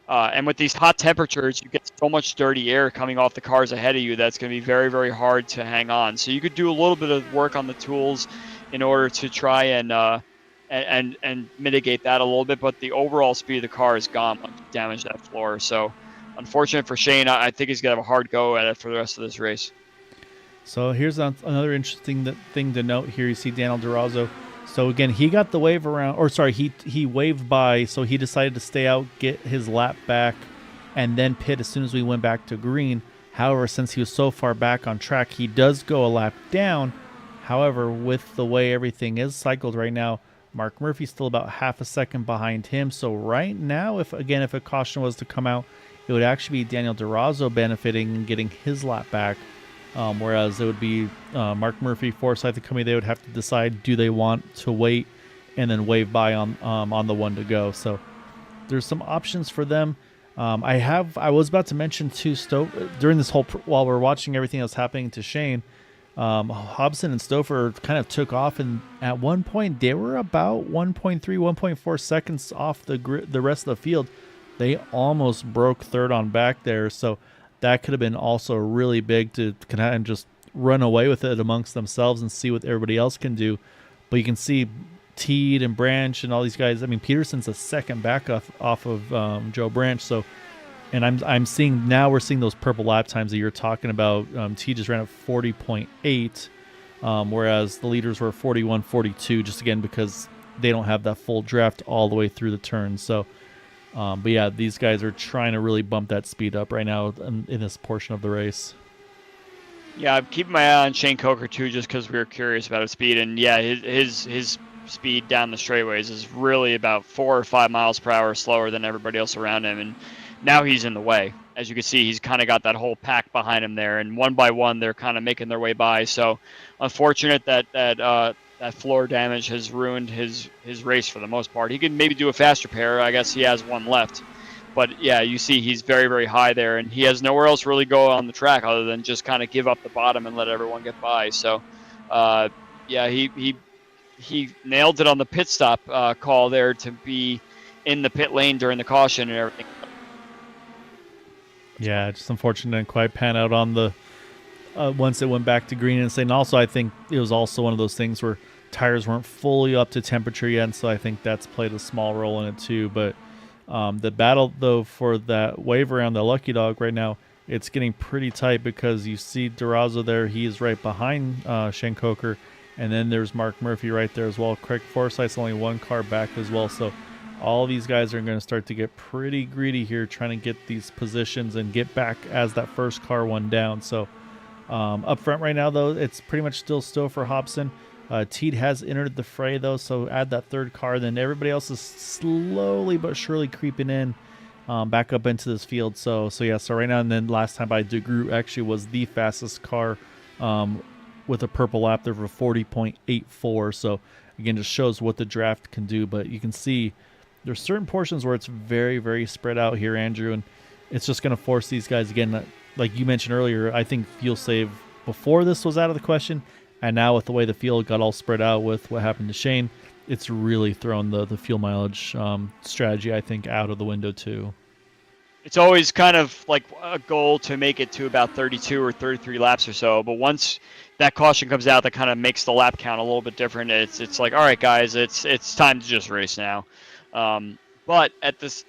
and with these hot temperatures, you get so much dirty air coming off the cars ahead of you that's going to be very, very hard to hang on. So you could do a little bit of work on the tools in order to try and mitigate that a little bit, but the overall speed of the car is gone once you damage that floor. So, unfortunate for Shane, I think he's gonna have a hard go at it for the rest of this race. So here's another interesting thing to note here. You see Daniel Durazo. So again, he got the wave around, or sorry, he waved by, so he decided to stay out, get his lap back, and then pit as soon as we went back to green. However, since he was so far back on track, he does go a lap down. However, with the way everything is cycled right now, Mark Murphy's still about half a second behind him. So right now, if a caution was to come out, it would actually be Daniel Durazo benefiting and getting his lap back. Whereas it would be Mark Murphy, Forsyth, the company, they would have to decide, do they want to wait and then wave by on the one to go. So there's some options for them. I was about to mention too, during this whole, while we're watching everything that's happening to Shane, Hobson and Stouffer kind of took off, and at one point they were about 1.3, 1.4 seconds off the rest of the field. They almost broke third on back there, so that could have been also really big to kind of just run away with it amongst themselves and see what everybody else can do. But you can see Teed and Branch and all these guys. I mean, Peterson's a second back off of Joe Branch. So, and I'm seeing now, we're seeing those purple lap times that you're talking about. Teed just ran at 40.8, whereas the leaders were 41.42. Just again because they don't have that full draft all the way through the turn. So. But yeah, these guys are trying to really bump that speed up right now in this portion of the race. Yeah, I'm keeping my eye on Shane Coker too, just because we were curious about his speed. And yeah, his speed down the straightaways is really about 4 or 5 miles per hour slower than everybody else around him. And now he's in the way. As you can see, he's kind of got that whole pack behind him there. And one by one, they're kind of making their way by. So unfortunate that floor damage has ruined his race for the most part. He can maybe do a faster pair. I guess he has one left. But yeah, you see he's very, very high there, and he has nowhere else really go on the track other than just kind of give up the bottom and let everyone get by. So yeah, he nailed it on the pit stop call there to be in the pit lane during the caution and everything. Yeah, just unfortunate didn't quite pan out on the once it went back to green. And also I think it was also one of those things where tires weren't fully up to temperature yet, and so I think that's played a small role in it too. But the battle though for that wave around the Lucky Dog right now, it's getting pretty tight because you see Durazo there, he's right behind Shane Coker, and then there's Mark Murphy right there as well. Craig Forsyth's only one car back as well, so all these guys are going to start to get pretty greedy here trying to get these positions and get back as that first car one down. So up front right now, though, it's pretty much still for Hobson. Teed has entered the fray, though, so add that third car. Then everybody else is slowly but surely creeping in back up into this field. So yeah, so right now, and then last time by DeGroot actually was the fastest car with a purple lap there for 40.84. So again, just shows what the draft can do. But you can see there's certain portions where it's very, very spread out here, Andrew, and it's just going to force these guys again. Like you mentioned earlier, I think fuel save before this was out of the question, and now with the way the field got all spread out with what happened to Shane, it's really thrown the fuel mileage strategy, I think, out of the window too. it's always kind of like a goal to make it to about 32 or 33 laps or so. But once that caution comes out, that kind of makes the lap count a little bit different. It's like, all right, guys, it's time to just race now. But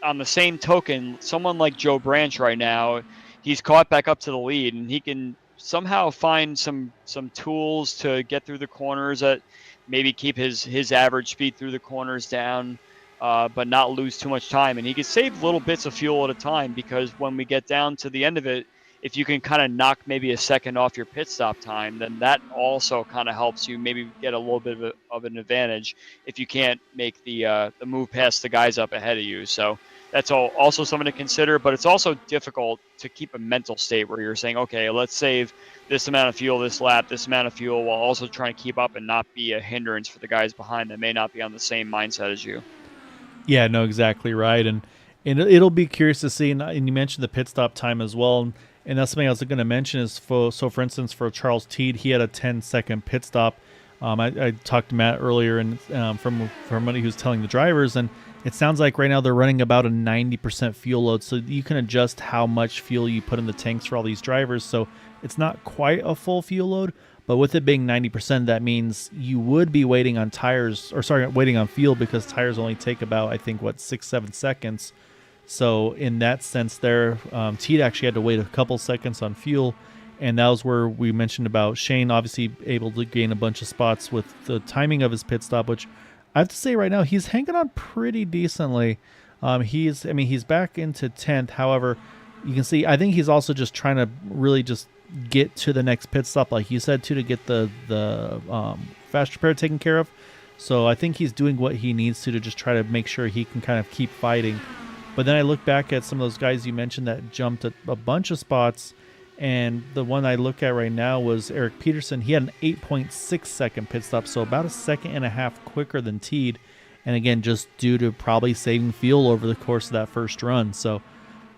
on the same token, someone like Joe Branch right now, he's caught back up to the lead, and he can somehow find some tools to get through the corners that maybe keep his average speed through the corners down, but not lose too much time. And he can save little bits of fuel at a time, because when we get down to the end of it, if you can kind of knock maybe a second off your pit stop time, then that also kind of helps you maybe get a little bit of an advantage if you can't make the move past the guys up ahead of you. So that's also something to consider. But it's also difficult to keep a mental state where you're saying, okay, let's save this amount of fuel this lap, this amount of fuel, while also trying to keep up and not be a hindrance for the guys behind that may not be on the same mindset as you. Yeah, no, exactly right, and it'll be curious to see. And you mentioned the pit stop time as well, and that's something I was going to mention is for instance for Charles Teed, he had a 10-second pit stop. I talked to Matt earlier, and from somebody who's telling the drivers, and it sounds like right now they're running about a 90% fuel load, so you can adjust how much fuel you put in the tanks for all these drivers. So it's not quite a full fuel load, but with it being 90%, that means you would be waiting on waiting on fuel, because tires only take about, I think, 6-7 seconds. So in that sense there, Teed actually had to wait a couple seconds on fuel, and that was where we mentioned about Shane obviously able to gain a bunch of spots with the timing of his pit stop, which I have to say right now he's hanging on pretty decently. He's back into 10th. However, you can see I think he's also just trying to really just get to the next pit stop, like you said, too, to get the fast repair taken care of. So I think he's doing what he needs to just try to make sure he can kind of keep fighting. But then I look back at some of those guys you mentioned that jumped a bunch of spots, and the one I look at right now was Eric Peterson. He had an 8.6 second pit stop, so about a second and a half quicker than Teed, and again, just due to probably saving fuel over the course of that first run. So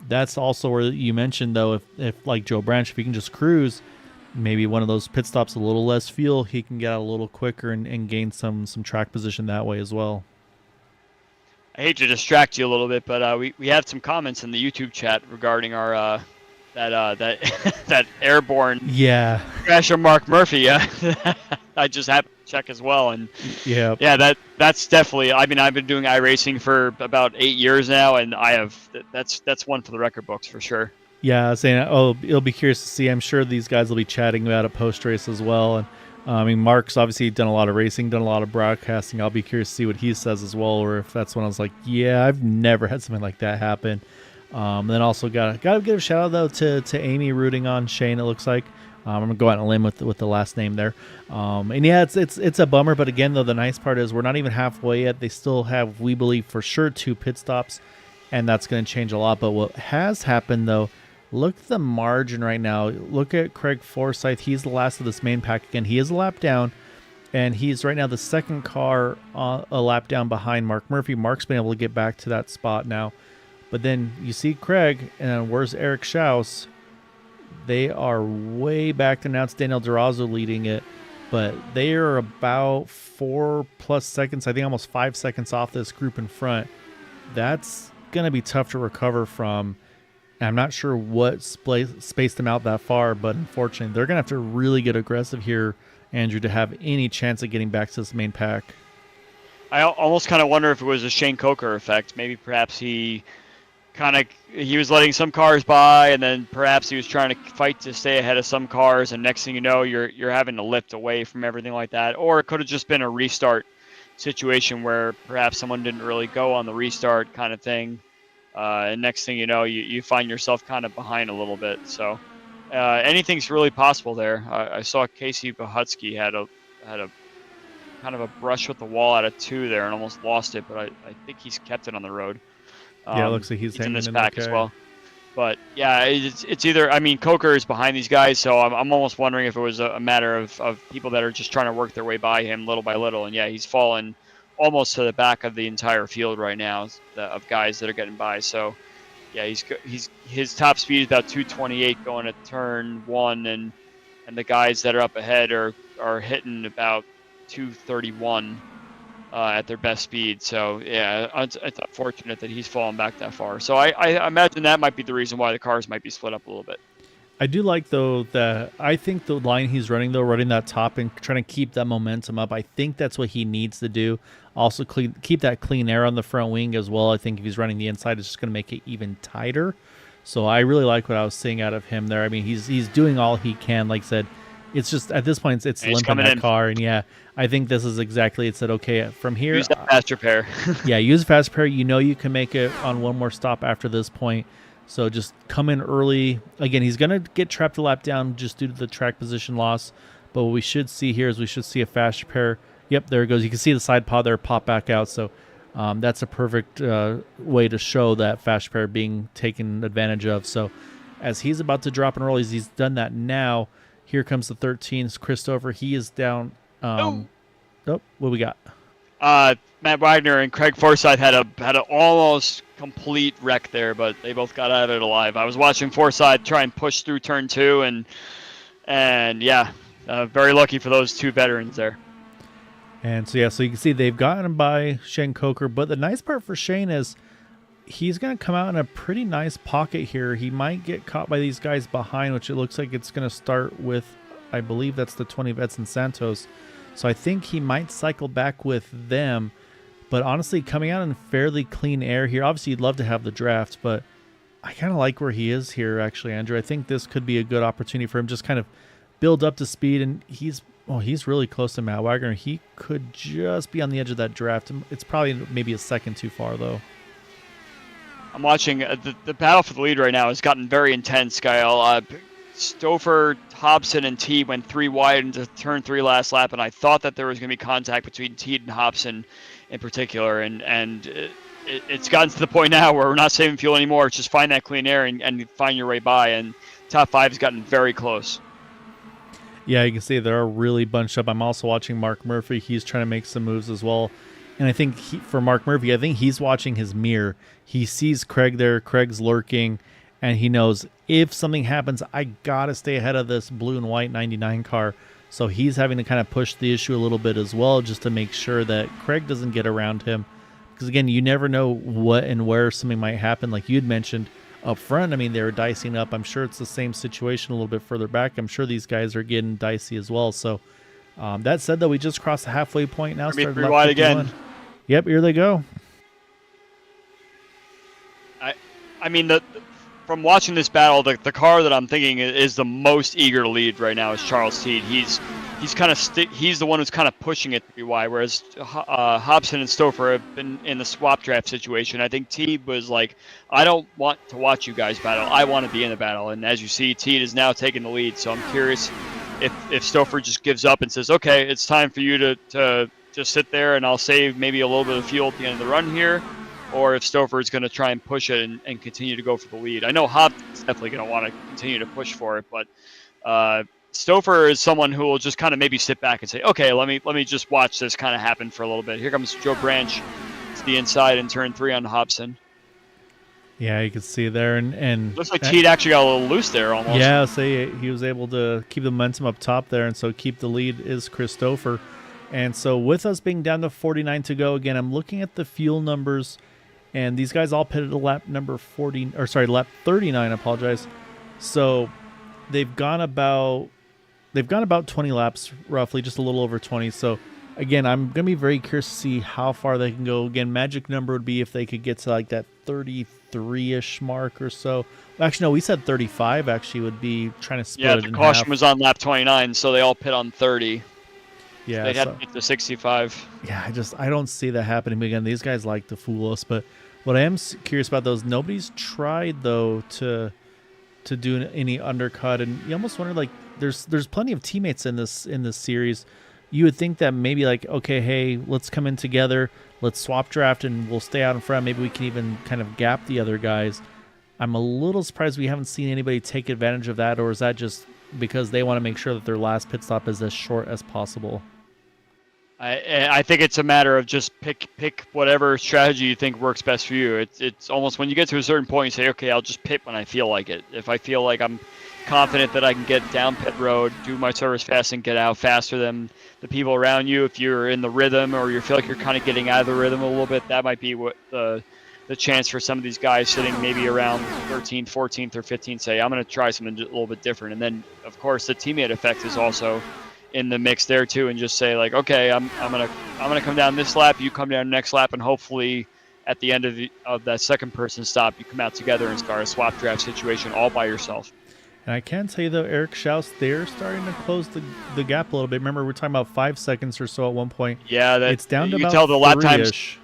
that's also where you mentioned, though, if like Joe Branch, if he can just cruise, maybe one of those pit stops, a little less fuel, he can get out a little quicker and gain some track position that way as well. I hate to distract you a little bit, but we had some comments in the YouTube chat regarding our that that airborne crash of Mark Murphy. I just happened to check as well, and yeah, that's definitely. I mean, I've been doing iRacing for about 8 years now, and that's one for the record books for sure. Yeah, saying it'll be curious to see. I'm sure these guys will be chatting about it post race as well, and I mean, Mark's obviously done a lot of racing, done a lot of broadcasting. I'll be curious to see what he says as well, or if that's when I was like, yeah, I've never had something like that happen. Then also got to give a shout out though to Amy rooting on Shane. It looks like I'm gonna go out on a limb with the last name there. And yeah, it's a bummer, but again though, the nice part is we're not even halfway yet. They still have, we believe for sure, 2 pit stops, and that's going to change a lot. But what has happened though, look at the margin right now. Look at Craig Forsyth. He's the last of this main pack again. He is a lap down, and he's right now the second car a lap down behind Mark Murphy. Mark's been able to get back to that spot now. But then you see Craig, and where's Eric Schaus? They are way back there now. It's Daniel Durazo leading it, but they are about 4+ seconds, I think almost 5 seconds off this group in front. That's going to be tough to recover from. I'm not sure what spaced them out that far, but unfortunately, they're going to have to really get aggressive here, Andrew, to have any chance of getting back to this main pack. I almost kind of wonder if it was a Shane Coker effect. Maybe perhaps he was letting some cars by, and then perhaps he was trying to fight to stay ahead of some cars, and next thing you know, you're having to lift away from everything like that. Or it could have just been a restart situation where perhaps someone didn't really go on the restart kind of thing. And next thing you know, you find yourself kind of behind a little bit. So anything's really possible there. I saw Casey Bahutsky had a kind of a brush with the wall out of 2 there and almost lost it, but I think he's kept it on the road. Yeah, it looks like he's in this in pack okay as well. But yeah, it's either, I mean, Coker is behind these guys, so I'm almost wondering if it was a matter of people that are just trying to work their way by him little by little. And yeah, he's fallen almost to the back of the entire field right now of guys that are getting by. So yeah, his top speed is about 228 going at turn 1, and the guys that are up ahead are hitting about 231. at their best speed. So yeah, it's unfortunate that he's fallen back that far. So I imagine that might be the reason why the cars might be split up a little bit. I do like though that I think the line he's running though, running that top and trying to keep that momentum up. I think that's what he needs to do. Also, keep that clean air on the front wing as well. I think if he's running the inside, it's just going to make it even tighter. So I really like what I was seeing out of him there. I mean, he's doing all he can. Like I said, it's just at this point it's limping that car, and yeah, I think this is exactly it. Said okay from here. Use that fast repair. Yeah, use fast repair. You know you can make it on one more stop after this point. So just come in early. Again, he's going to get trapped a lap down just due to the track position loss. But what we should see here is we should see a fast repair. Yep, there it goes. You can see the side pod there pop back out. So that's a perfect way to show that fast repair being taken advantage of. So as he's about to drop and roll, as he's done that now, here comes the 13th, Christopher. He is down. Oh, what we got? Matt Wagner and Craig Forsyth had an almost complete wreck there, but they both got out of it alive. I was watching Forsyth try and push through turn 2, and yeah, very lucky for those two veterans there. And so yeah, so you can see they've gotten him by Shane Coker, but the nice part for Shane is he's going to come out in a pretty nice pocket here. He might get caught by these guys behind, which it looks like it's going to start with, I believe that's the 20 Vets and Santos. So I think he might cycle back with them. But honestly, coming out in fairly clean air here. Obviously, you'd love to have the draft, but I kind of like where he is here, actually, Andrew. I think this could be a good opportunity for him just kind of build up to speed. And he's really close to Matt Wagner. He could just be on the edge of that draft. It's probably maybe a second too far, though. I'm watching the battle for the lead right now has gotten very intense, Kyle. Stouffer, Hobson, and Teed went 3 wide into turn 3 last lap, and I thought that there was going to be contact between Teed and Hobson in particular, and it's gotten to the point now where we're not saving fuel anymore. It's just find that clean air and find your way by, and top 5 has gotten very close. Yeah, you can see they're really bunched up. I'm also watching Mark Murphy. He's trying to make some moves as well. And I think for Mark Murphy, I think he's watching his mirror. He sees Craig there. Craig's lurking, and he knows if something happens, I got to stay ahead of this blue and white 99 car. So he's having to kind of push the issue a little bit as well just to make sure that Craig doesn't get around him. Because, again, you never know what and where something might happen. Like you'd mentioned up front, I mean, they were dicing up. I'm sure it's the same situation a little bit further back. I'm sure these guys are getting dicey as well. So that said, though, we just crossed the halfway point now. 3 wide again. Yep, here they go. I mean, from watching this battle, the car that I'm thinking is the most eager to lead right now is Charles Teed. He's kind of he's the one who's kind of pushing it to be wide, whereas Hobson and Stouffer have been in the swap draft situation. I think Teed was like, I don't want to watch you guys battle. I want to be in the battle. And as you see, Teed is now taking the lead. So I'm curious if Stouffer just gives up and says, okay, it's time for you to just sit there and I'll save maybe a little bit of fuel at the end of the run here, or if Stouffer is going to try and push it and continue to go for the lead. I know Hobson's definitely going to want to continue to push for it, but Stouffer is someone who will just kind of maybe sit back and say, okay, let me just watch this kind of happen for a little bit. Here comes Joe Branch to the inside in turn 3 on Hobson. Yeah, you can see there. And looks like Teed actually got a little loose there almost. Yeah, he was able to keep the momentum up top there, and so keep the lead is Christopher. And so with us being down to 49 to go, again, I'm looking at the fuel numbers, and these guys all pitted at lap 39, I apologize. So they've gone about 20 laps roughly, just a little over 20. So again, I'm going to be very curious to see how far they can go. Again, magic number would be if they could get to like that 33-ish mark or so. Actually, no, we said 35 actually would be trying to split it in half. Yeah, the caution was on lap 29, so they all pit on 30. Yeah, they'd have to get to 65. Yeah, I don't see that happening. Again, these guys like to fool us. But what I am curious about, though, is nobody's tried, though, to do any undercut. And you almost wonder, like, there's plenty of teammates in this series. You would think that maybe, like, okay, hey, let's come in together. Let's swap draft, and we'll stay out in front. Maybe we can even kind of gap the other guys. I'm a little surprised we haven't seen anybody take advantage of that, or is that just because they want to make sure that their last pit stop is as short as possible? I think it's a matter of just pick whatever strategy you think works best for you. It's almost when you get to a certain point, you say, okay, I'll just pit when I feel like it. If I feel like I'm confident that I can get down pit road, do my service fast, and get out faster than the people around you. If you're in the rhythm or you feel like you're kind of getting out of the rhythm a little bit, that might be what the chance for some of these guys sitting maybe around 13th, 14th, or 15th say, I'm going to try something a little bit different. And then, of course, the teammate effect is also in the mix there too, and just say like, okay, I'm gonna come down this lap, you come down next lap, and hopefully at the end of that second person stop, you come out together and start a swap draft situation all by yourself. And I can tell you though, Eric Schaus, they're starting to close the gap a little bit. Remember, we're talking about 5 seconds or so at one point. Yeah, it's down to you about can tell the lap times. three-ish.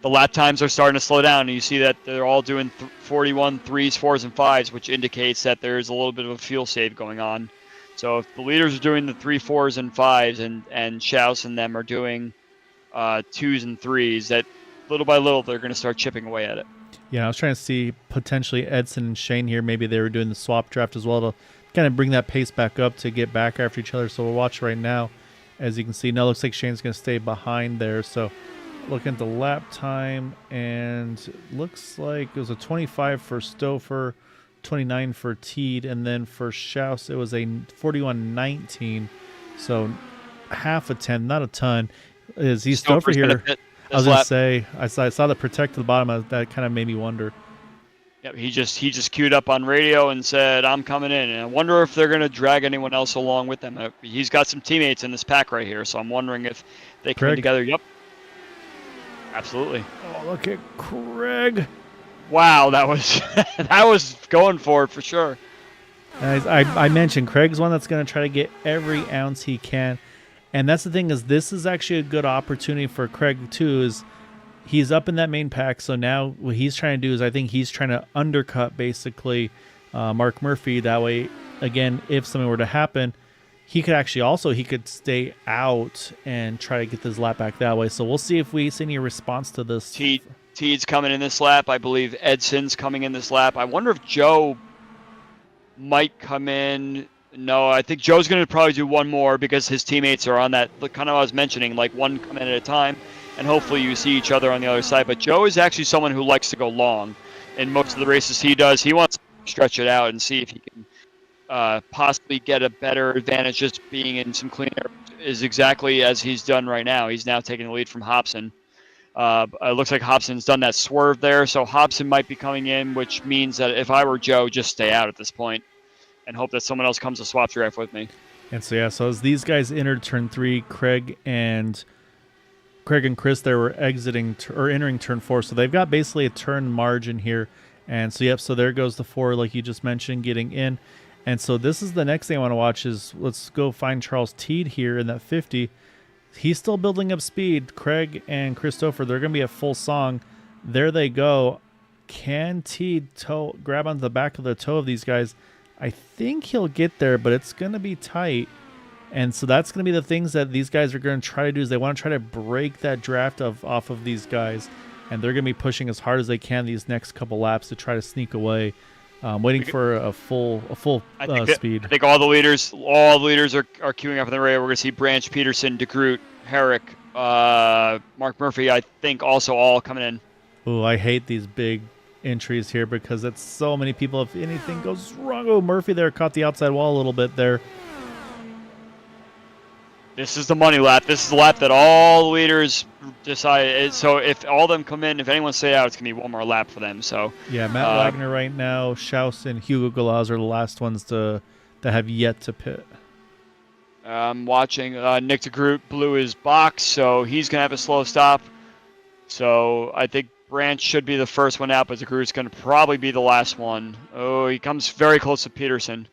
The lap times are starting to slow down, and you see that they're all doing 41 3s, 4s, and 5s, which indicates that there's a little bit of a fuel save going on. So if the leaders are doing the 3, 4s, and 5s, and Schaus and them are doing 2s and 3s, that little by little they're going to start chipping away at it. Yeah, I was trying to see potentially Edson and Shane here. Maybe they were doing the swap draft as well to kind of bring that pace back up to get back after each other. So we'll watch right now. As you can see, now it looks like Shane's going to stay behind there. So looking at the lap time, and looks like it was a 25 for Stouffer, 29 for Teed, and then for Schaus it was a 41.19, so half a 10, not a ton. Is he Stouffer here? I was gonna say I saw the protect to the bottom. That kind of made me wonder. Yep, he just queued up on radio and said, I'm coming in, and I wonder if they're going to drag anyone else along with them. He's got some teammates in this pack right here, so I'm wondering if they come in together. Yep, absolutely. Oh, look at Craig. Wow, that was that was going for it for sure. I mentioned Craig's one that's going to try to get every ounce he can, and that's the thing, is this is actually a good opportunity for Craig too. Is he's up in that main pack, so now what he's trying to do is I think he's trying to undercut basically Mark Murphy. That way, again, if something were to happen, he could stay out and try to get this lap back that way. So we'll see if we see any response to this. Teed's coming in this lap. I believe Edson's coming in this lap. I wonder if Joe might come in. No, I think Joe's going to probably do one more because his teammates are on that, kind of I was mentioning, like one come in at a time, and hopefully you see each other on the other side. But Joe is actually someone who likes to go long. In most of the races he does, he wants to stretch it out and see if he can possibly get a better advantage just being in some clean air, is exactly as he's done right now. He's now taking the lead from Hobson. It looks like Hobson's done that swerve there, so Hobson might be coming in, which means that if I were Joe, just stay out at this point and hope that someone else comes to swap draft with me. And so, yeah, so as these guys entered turn 3, Craig and Chris there were exiting or entering turn 4, so they've got basically a turn margin here. And so, yep, so there goes the 4, like you just mentioned, getting in. And so this is the next thing I want to watch is let's go find Charles Teed here in that 50. He's still building up speed. Craig and Christopher, they're going to be a full song. There they go. Can Teed grab onto the back of the toe of these guys? I think he'll get there, but it's going to be tight. And so that's going to be the things that these guys are going to try to do, is they want to try to break that draft off of these guys. And they're going to be pushing as hard as they can these next couple laps to try to sneak away. Waiting for a full speed. I think all the leaders are queuing up in the radio. We're going to see Branch, Peterson, DeGroot, Herrick, Mark Murphy, I think also all coming in. Oh, I hate these big entries here because it's so many people. If anything goes wrong, oh, Murphy there caught the outside wall a little bit there. This is the money lap. This is the lap that all the leaders decide. So if all of them come in, if anyone stay out, it's going to be one more lap for them. So yeah, Matt Wagner right now, Schaus and Hugo Galaz are the last ones that have yet to pit. I'm watching Nick DeGroot blew his box, so he's going to have a slow stop. So I think Branch should be the first one out, but DeGroot's going to probably be the last one. Oh, he comes very close to Peterson.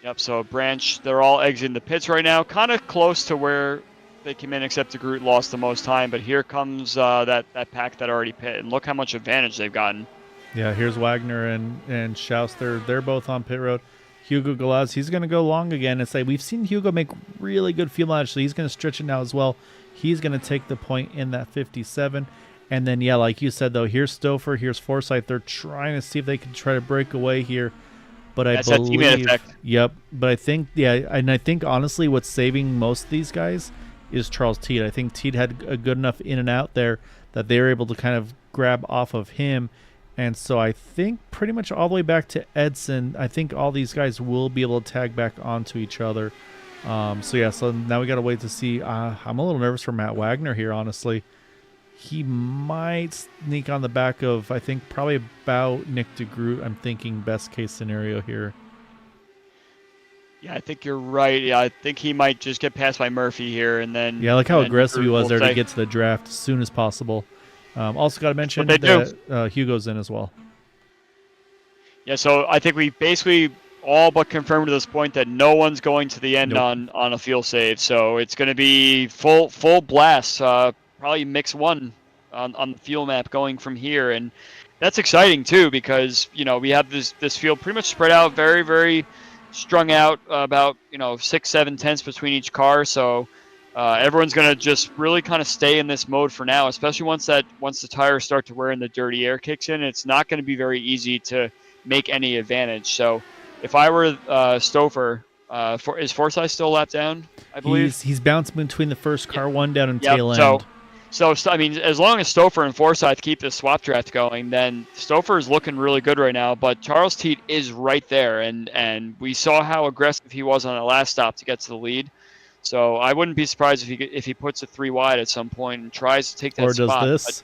Yep, so Branch, they're all exiting the pits right now, kind of close to where they came in, except DeGroot lost the most time. But here comes that pack that already pit, and look how much advantage they've gotten. Yeah, here's Wagner and Schaus. They're both on pit road. Hugo Galaz, he's going to go long again and say, we've seen Hugo make really good fuel mileage, so he's going to stretch it now as well. He's going to take the point in that 57. And then, yeah, like you said, though, here's Stouffer, here's Forsyth. They're trying to see if they can try to break away here. But I That's that teammate believe, effect. yep. But I think, yeah, and I think honestly, what's saving most of these guys is Charles Teed. I think Teed had a good enough in and out there that they were able to kind of grab off of him. And so I think pretty much all the way back to Edson, I think all these guys will be able to tag back onto each other. So yeah, so now we got to wait to see. I'm a little nervous for Matt Wagner here, honestly. He might sneak on the back of, I think, probably about Nick DeGroot. I'm thinking best case scenario here. Yeah, I think you're right. Yeah, I think he might just get passed by Murphy here, and then Yeah, I like how aggressive he was there to say, get to the draft as soon as possible. Also got to mention what they do. that Hugo's in as well. Yeah, so I think we basically all but confirmed to this point that no one's going to the end Nope. on a field save. So it's going to be full blast. Probably mix one on the field map going from here, and that's exciting too because we have this field pretty much spread out, very very strung out, about 6-7 tenths between each car. So everyone's going to just really kind of stay in this mode for now, especially once the tires start to wear and the dirty air kicks in. It's not going to be very easy to make any advantage. So if I were Stouffer, is Forsyth still a lap down? I believe He's bouncing between the first car, one down and Yep. tail end. So I mean, as long as Stouffer and Forsyth keep this swap draft going, then Stouffer is looking really good right now. But Charles Teed is right there, and we saw how aggressive he was on the last stop to get to the lead. So I wouldn't be surprised if he puts it 3 wide at some point and tries to take that spot. Or does this?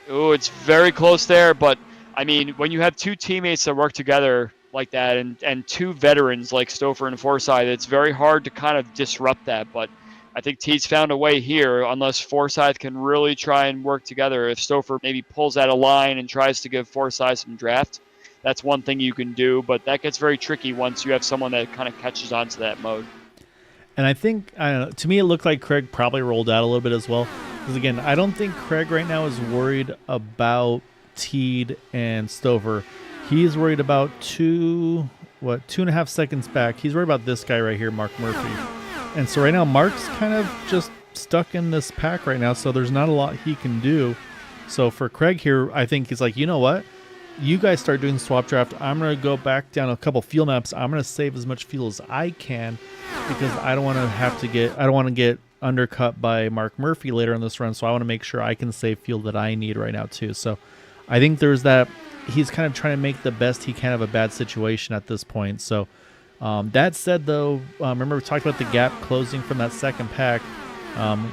Oh, it's very close there. But I mean, when you have two teammates that work together like that, and two veterans like Stouffer and Forsyth, it's very hard to kind of disrupt that. But I think Teed's found a way here, unless Forsyth can really try and work together. If Stouffer maybe pulls out a line and tries to give Forsyth some draft, that's one thing you can do. But that gets very tricky once you have someone that kind of catches on to that mode. And I think, I don't know, to me it looked like Craig probably rolled out a little bit as well. Because again, I don't think Craig right now is worried about Teed and Stouffer. He's worried about 2.5 seconds back. He's worried about this guy right here, Mark Murphy. And so right now, Mark's kind of just stuck in this pack right now, so there's not a lot he can do. So for Craig here, I think he's like, you know what? You guys start doing the swap draft. I'm going to go back down a couple fuel maps. I'm going to save as much fuel as I can because I don't want to get undercut by Mark Murphy later in this run, so I want to make sure I can save fuel that I need right now too. So I think there's that. He's kind of trying to make the best he can of a bad situation at this point. So that said, though, remember we talked about the gap closing from that second pack.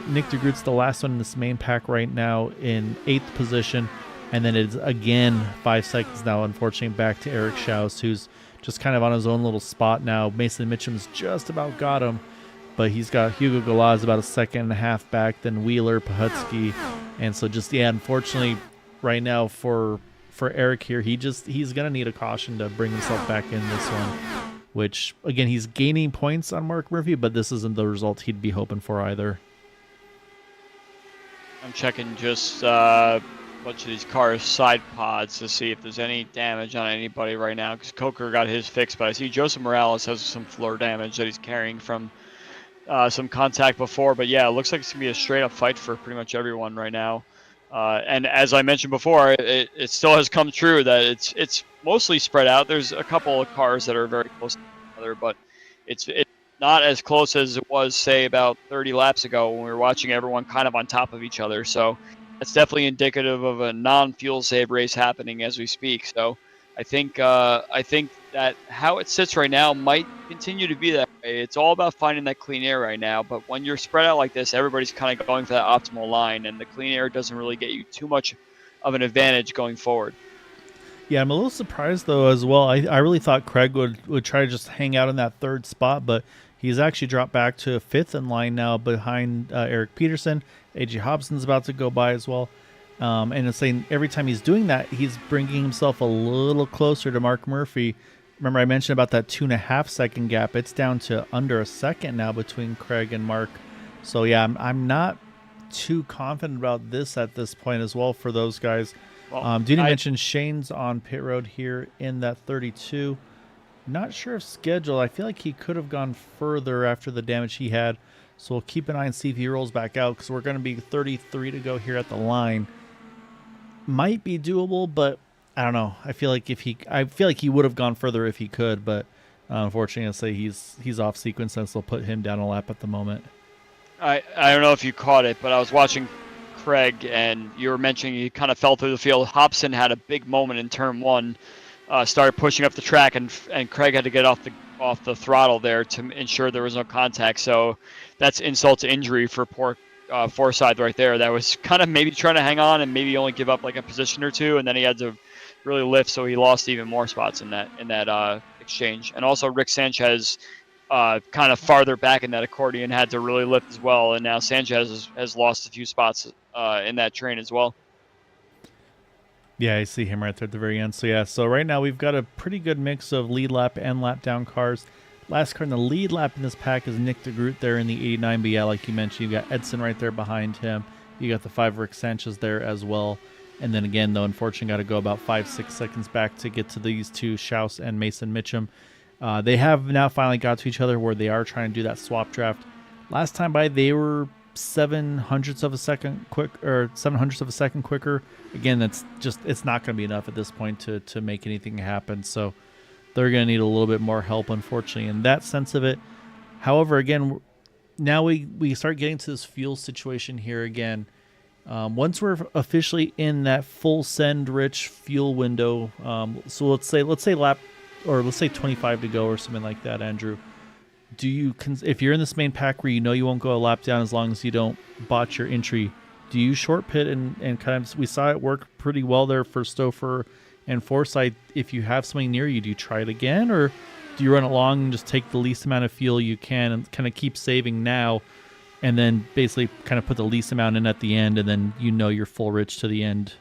Nick DeGroot's the last one in this main pack right now in 8th position. And then it's again 5 seconds now, unfortunately, back to Eric Schaus, who's just kind of on his own little spot now. Mason Mitchum's just about got him, but he's got Hugo Galaz about 1.5 seconds back, then Wheeler, Pahutsky. And so just, yeah, unfortunately, right now for Eric here, he's going to need a caution to bring himself back in this one, which, again, he's gaining points on Mark Murphy, but this isn't the result he'd be hoping for either. I'm checking just a bunch of these cars' side pods to see if there's any damage on anybody right now, because Coker got his fixed, but I see Joseph Morales has some floor damage that he's carrying from some contact before. But yeah, it looks like it's going to be a straight-up fight for pretty much everyone right now. And as I mentioned before, it still has come true that it's mostly spread out. There's a couple of cars that are very close to each other, but it's not as close as it was, say, about 30 laps ago when we were watching everyone kind of on top of each other. So that's definitely indicative of a non-fuel save race happening as we speak. So I think that how it sits right now might continue to be that way. It's all about finding that clean air right now. But when you're spread out like this, everybody's kind of going for that optimal line, and the clean air doesn't really get you too much of an advantage going forward. Yeah, I'm a little surprised, though, as well. I really thought Craig would try to just hang out in that 3rd spot, but he's actually dropped back to 5th in line now behind Eric Peterson. A.J. Hobson's about to go by as well. And it's saying every time he's doing that, he's bringing himself a little closer to Mark Murphy. Remember, I mentioned about that 2.5 second gap. It's down to under a second now between Craig and Mark. So, yeah, I'm not too confident about this at this point as well for those guys. Well, Didn't mention Shane's on pit road here in that 32. Not sure of schedule. I feel like he could have gone further after the damage he had. So we'll keep an eye and see if he rolls back out, because we're going to be 33 to go here at the line. Might be doable, but I don't know. I feel like he would have gone further if he could, but unfortunately, I'll say he's off sequence, since they'll put him down a lap at the moment. I don't know if you caught it, but I was watching Craig, and you were mentioning he kind of fell through the field. Hobson had a big moment in turn one, started pushing up the track, and Craig had to get off the throttle there to ensure there was no contact. So that's insult to injury for poor Forsyth right there. That was kind of maybe trying to hang on and maybe only give up like a position or two, and then he had to really lift, so he lost even more spots in that exchange. And also Rick Sanchez, kind of farther back in that accordion, had to really lift as well, and now Sanchez has lost a few spots in that train as well. Yeah, I see him right there at the very end. So yeah, so right now we've got a pretty good mix of lead lap and lap down cars. Last car in the lead lap in this pack is Nick DeGroot there in the 89, but yeah, like you mentioned, you got Edson right there behind him. You got the 5 Rick Sanchez there as well. And then again, though, unfortunately, got to go about 5-6 seconds back to get to these two, Schaus and Mason Mitchum. They have now finally got to each other where they are trying to do that swap draft. Last time by, they were 7/100ths of a second quicker. Again, that's just, it's not going to be enough at this point to make anything happen. So they're going to need a little bit more help, unfortunately, in that sense of it. However, again, now we start getting to this fuel situation here again. Once we're officially in that full send rich fuel window, so let's say lap, or let's say 25 to go or something like that, Andrew. Do you, if you're in this main pack where you know you won't go a lap down as long as you don't botch your entry, do you short pit and kind of, we saw it work pretty well there for Stouffer and Forsyth. If you have something near you, do you try it again, or do you run along and just take the least amount of fuel you can and kind of keep saving now, and then basically kind of put the least amount in at the end, and then you're full rich to the end?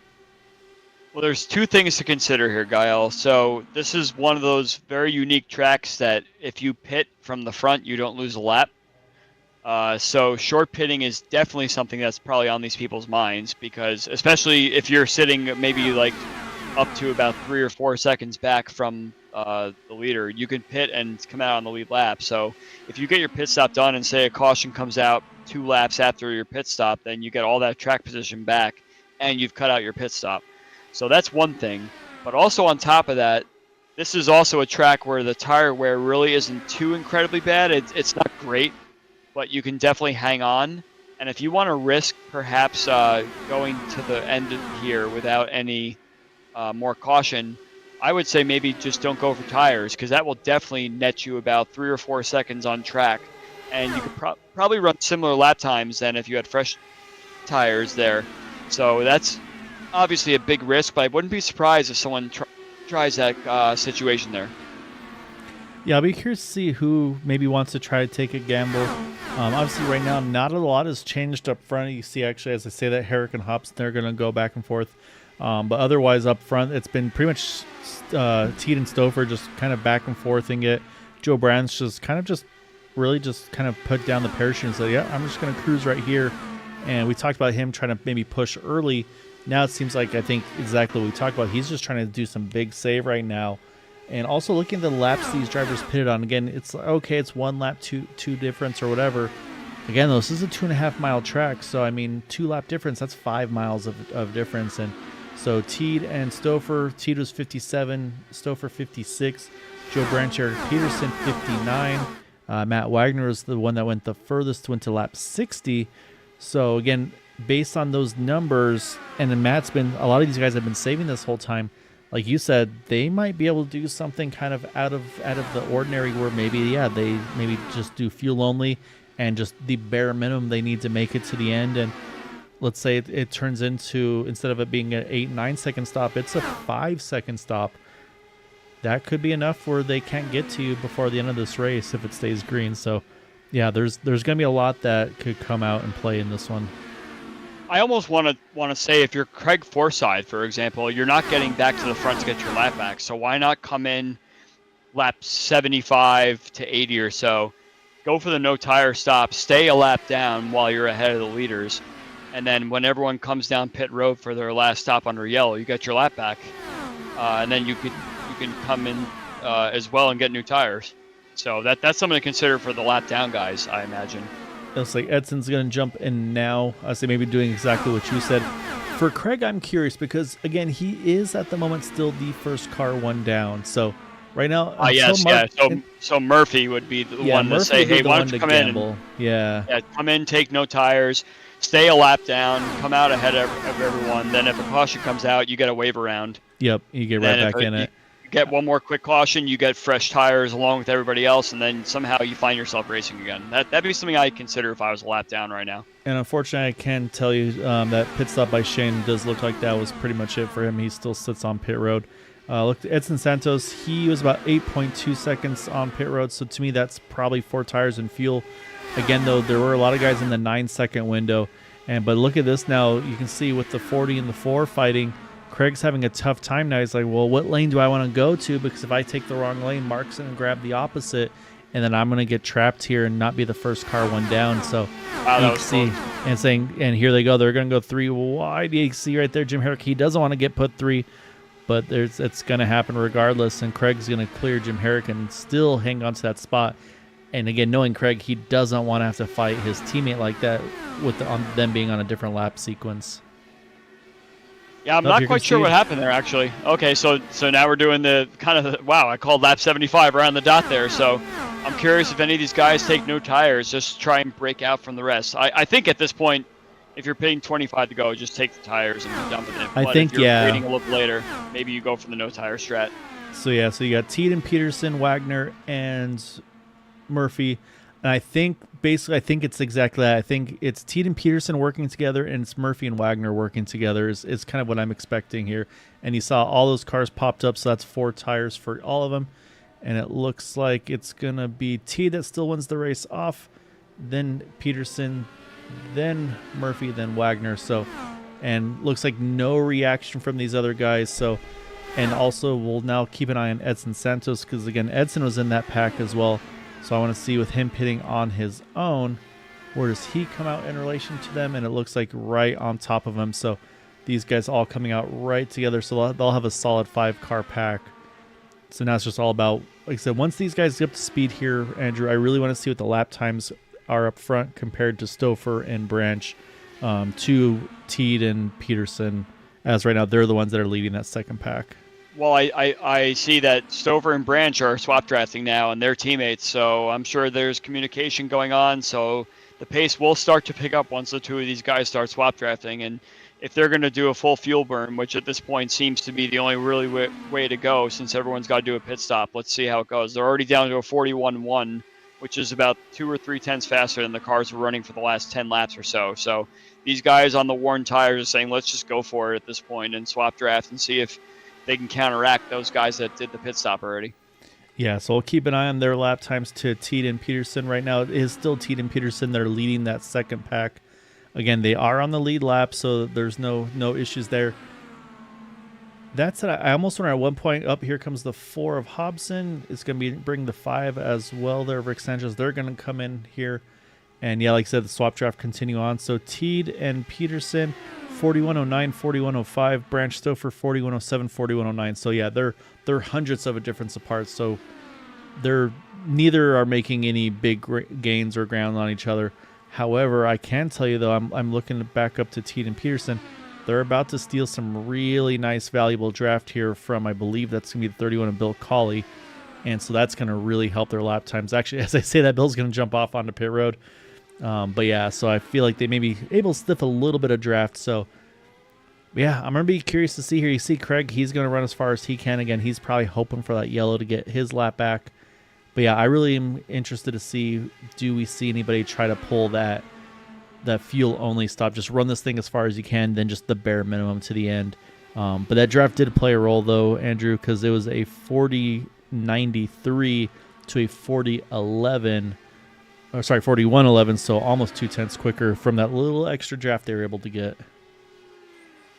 Well, there's two things to consider here, Gael. So this is one of those very unique tracks that if you pit from the front, you don't lose a lap. So short pitting is definitely something that's probably on these people's minds, because especially if you're sitting maybe like up to about 3 or 4 seconds back from the leader, you can pit and come out on the lead lap. So if you get your pit stop done and say a caution comes out 2 laps after your pit stop, then you get all that track position back and you've cut out your pit stop. So that's one thing. But also on top of that, this is also a track where the tire wear really isn't too incredibly bad. It's not great, but you can definitely hang on. And if you want to risk perhaps going to the end here without any more caution, I would say maybe just don't go for tires, because that will definitely net you about 3 or 4 seconds on track. And you could probably run similar lap times than if you had fresh tires there. So that's obviously a big risk, but I wouldn't be surprised if someone tries that situation there. Yeah, I'll be curious to see who maybe wants to try to take a gamble. Obviously, right now, not a lot has changed up front. You see, actually, as I say that, Herrick and Hobson, they're going to go back and forth. But otherwise, up front, it's been pretty much Teed and Stouffer just kind of back and forthing it. Joe Brands just kind of put down the parachute and said, yeah, I'm just going to cruise right here. And we talked about him trying to maybe push early. Now it seems like, I think exactly what we talked about, he's just trying to do some big save right now. And also looking at the laps these drivers pitted on, again, it's okay, it's 1 lap, two difference or whatever. Again, though, this is a 2.5 mile track, so I mean, 2 lap difference, that's 5 miles of difference. And so Teed and Stouffer, Teed was 57, Stouffer 56, Joe Brancher Peterson 59. Matt Wagner was the one that went the furthest, went to lap 60. So again, based on those numbers, and then Matt's been, a lot of these guys have been saving this whole time. Like you said, they might be able to do something kind of out of the ordinary, where maybe, they maybe just do fuel only and just the bare minimum they need to make it to the end. And let's say it turns into, instead of it being an 8-9 second stop, it's a 5 second stop. That could be enough where they can't get to you before the end of this race if it stays green. So yeah, there's going to be a lot that could come out and play in this one. I almost want to say, if you're Craig Forsyth, for example, you're not getting back to the front to get your lap back. So why not come in lap 75 to 80 or so, go for the no tire stop, stay a lap down while you're ahead of the leaders, and then when everyone comes down pit road for their last stop under yellow, you get your lap back, and then you can come in as well and get new tires. So that's something to consider for the lap down guys, I imagine. Looks like Edson's going to jump in now. I say maybe doing exactly what you said. For Craig, I'm curious because, again, he is at the moment still the first car one down. So right now, until Yes, yeah. So Murphy would be the one to Murphy say, would be hey, the why one don't you to come in and gamble. Yeah. come in, take no tires, stay a lap down, come out ahead of everyone. Then if a caution comes out, you get a wave around. Yep, you get right back in it. You get one more quick caution, you get fresh tires along with everybody else, and then somehow you find yourself racing again. That'd be something I'd consider if I was a lap down right now. And unfortunately, I can tell you that pit stop by Shane does look like that was pretty much it for him. He still sits on pit road. Look, Edson Santos, he was about 8.2 seconds on pit road, so to me that's probably 4 tires and fuel. Again, though, there were a lot of guys in the 9-second window, but look at this now. You can see with the 40 and the 4 fighting, Craig's having a tough time now. He's like, well, what lane do I want to go to? Because if I take the wrong lane, Mark's going to grab the opposite, and then I'm going to get trapped here and not be the first car one down. So wow, you can see, and here they go. They're going to go 3 wide. You see right there, Jim Herrick, he doesn't want to get put 3, but it's going to happen regardless, and Craig's going to clear Jim Herrick and still hang on to that spot. And again, knowing Craig, he doesn't want to have to fight his teammate like that with them being on a different lap sequence. Yeah, I'm not quite sure what happened there, actually. Okay, so now we're doing the kind of, wow, I called lap 75 around the dot there. So I'm curious if any of these guys take no tires, just try and break out from the rest. I think at this point, if you're pitting 25 to go, just take the tires and be done with it. I think, if you're waiting a little later, maybe you go for the no tire strat. So yeah, so you got Teed and Peterson, Wagner, and Murphy. And I think it's exactly that. I think it's Teed and Peterson working together, and it's Murphy and Wagner working together is kind of what I'm expecting here. And you saw all those cars popped up, so that's 4 tires for all of them. And it looks like it's going to be Teed that still wins the race off, then Peterson, then Murphy, then Wagner. So, and looks like no reaction from these other guys. So, and also we'll now keep an eye on Edson Santos because, again, Edson was in that pack as well. So I want to see with him pitting on his own, where does he come out in relation to them? And it looks like right on top of him. So these guys all coming out right together. So they'll have a solid 5-car pack. So now it's just all about, like I said, once these guys get up to speed here, Andrew, I really want to see what the lap times are up front compared to Stouffer and Branch, to Teed and Peterson, as right now they're the ones that are leading that second pack. Well, I see that Stouffer and Branch are swap drafting now, and they're teammates, so I'm sure there's communication going on, so the pace will start to pick up once the 2 of these guys start swap drafting, and if they're going to do a full fuel burn, which at this point seems to be the only really way to go since everyone's got to do a pit stop, let's see how it goes. They're already down to a 41.1, which is about 2 or 3 tenths faster than the cars were running for the last 10 laps or so. So these guys on the worn tires are saying, let's just go for it at this point and swap draft and see if they can counteract those guys that did the pit stop already. Yeah, so we'll keep an eye on their lap times to Teed and Peterson. Right now, it is still Teed and Peterson that are leading that second pack. Again, they are on the lead lap, so there's no issues there. That's it. I almost wonder at one point, up here comes the 4 of Hobson. It's going to bring the 5 as well there, Rick Sanchez. They're going to come in here. And yeah, like I said, the swap draft continue on. So Teed and Peterson, 4109, 4105, Branch Stouffer 4107, 4109. So yeah, they're hundreds of a difference apart. So neither are making any big gains or ground on each other. However, I can tell you though, I'm looking back up to Teed and Peterson. They're about to steal some really nice, valuable draft here from, I believe that's going to be the 31 of Bill Cawley. And so that's going to really help their lap times. Actually, as I say that, Bill's going to jump off onto pit road. But yeah, so I feel like they may be able to stiff a little bit of draft. So yeah, I'm going to be curious to see here. You see Craig, he's going to run as far as he can. Again, he's probably hoping for that yellow to get his lap back. But yeah, I really am interested to see, do we see anybody try to pull that fuel only stop? Just run this thing as far as you can, then just the bare minimum to the end. But that draft did play a role though, Andrew, because it was a 40.93 to a 41.11, so almost 2 tenths quicker from that little extra draft they were able to get.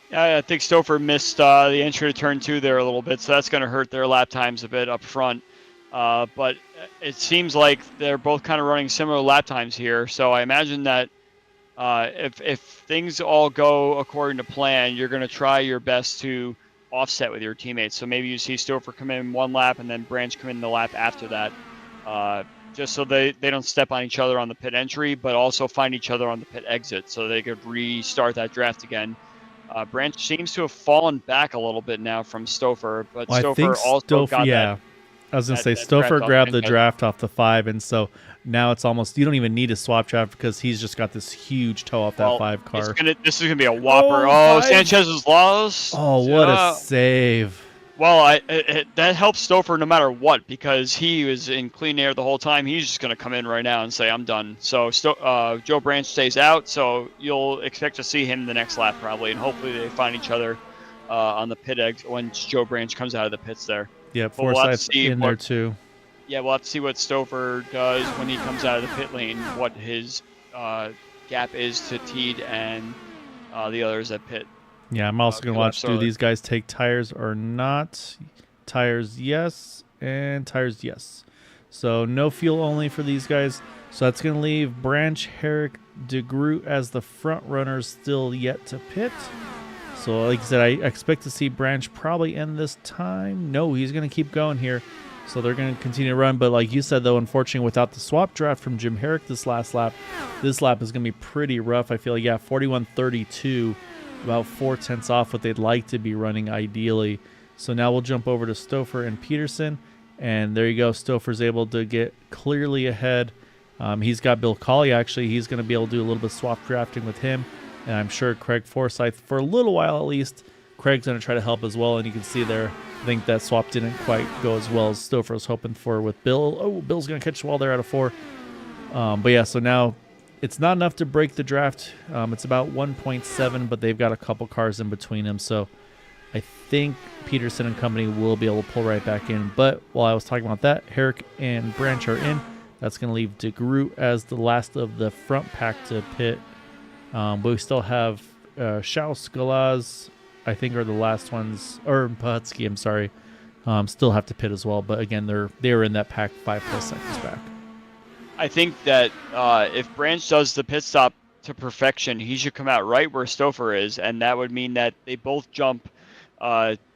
Yeah, I think Stouffer missed the entry to turn 2 there a little bit, so that's going to hurt their lap times a bit up front. But it seems like they're both kind of running similar lap times here, so I imagine that if things all go according to plan, you're going to try your best to offset with your teammates. So maybe you see Stouffer come in 1 lap and then Branch come in the lap after that, just so they don't step on each other on the pit entry, but also find each other on the pit exit so they could restart that draft again. Branch seems to have fallen back a little bit now from Stouffer, but Well, I think Stouffer also Stouffer, got that yeah. I was going to that, say that draft Stouffer off grabbed the Sanchez. draft off the 5, and so now it's almost, you don't even need a swap draft because he's just got this huge toe off that Well, 5 car. this is gonna be a whopper. Oh, Oh, 5. Sanchez is lost. Oh, what a save. Well, that helps Stouffer no matter what because he was in clean air the whole time. He's just gonna come in right now and say I'm done. So Joe Branch stays out, so you'll expect to see him the next lap probably, and hopefully they find each other on the pit exit when Joe Branch comes out of the pits there. Yeah, But we'll have to Forsyth see in there too. Yeah, we'll have to see what Stouffer does when he comes out of the pit lane, what his gap is to Teed and the others at pit. Yeah, I'm also going to watch, do earlier. these guys take tires or not? Tires, yes, and tires, yes. So no fuel only for these guys. So that's going to leave Branch, Herrick, DeGroot as the front runners still yet to pit. So like I said, I expect to see Branch probably end this time. No, he's going to keep going here. So they're going to continue to run. But like you said, though, unfortunately, without the swap draft from Jim Herrick this last lap, this lap is going to be pretty rough. I feel like, yeah, 41.32, about 4/10 off what they'd like to be running ideally. So now we'll jump over to Stouffer and Peterson. And there you go. Stouffer's able to get clearly ahead. He's got Bill Colley, actually. He's going to be able to do a little bit of swap drafting with him. And I'm sure Craig Forsyth, for a little while at least, Craig's going to try to help as well. And you can see there, I think that swap didn't quite go as well as Stouffer was hoping for with Bill. Oh, Bill's going to catch the wall there out of 4. But yeah, so now it's not enough to break the draft. It's about 1.7, but they've got a couple cars in between them. So I think Peterson and company will be able to pull right back in. But while I was talking about that, Herrick and Branch are in. That's going to leave DeGroot as the last of the front pack to pit. But we still have Schaus, Galaz, I think are the last ones, or Pahutsky, I'm sorry, still have to pit as well. But again, they're in that pack 5+ seconds back. I think that if Branch does the pit stop to perfection, he should come out right where Stouffer is, and that would mean that they both jump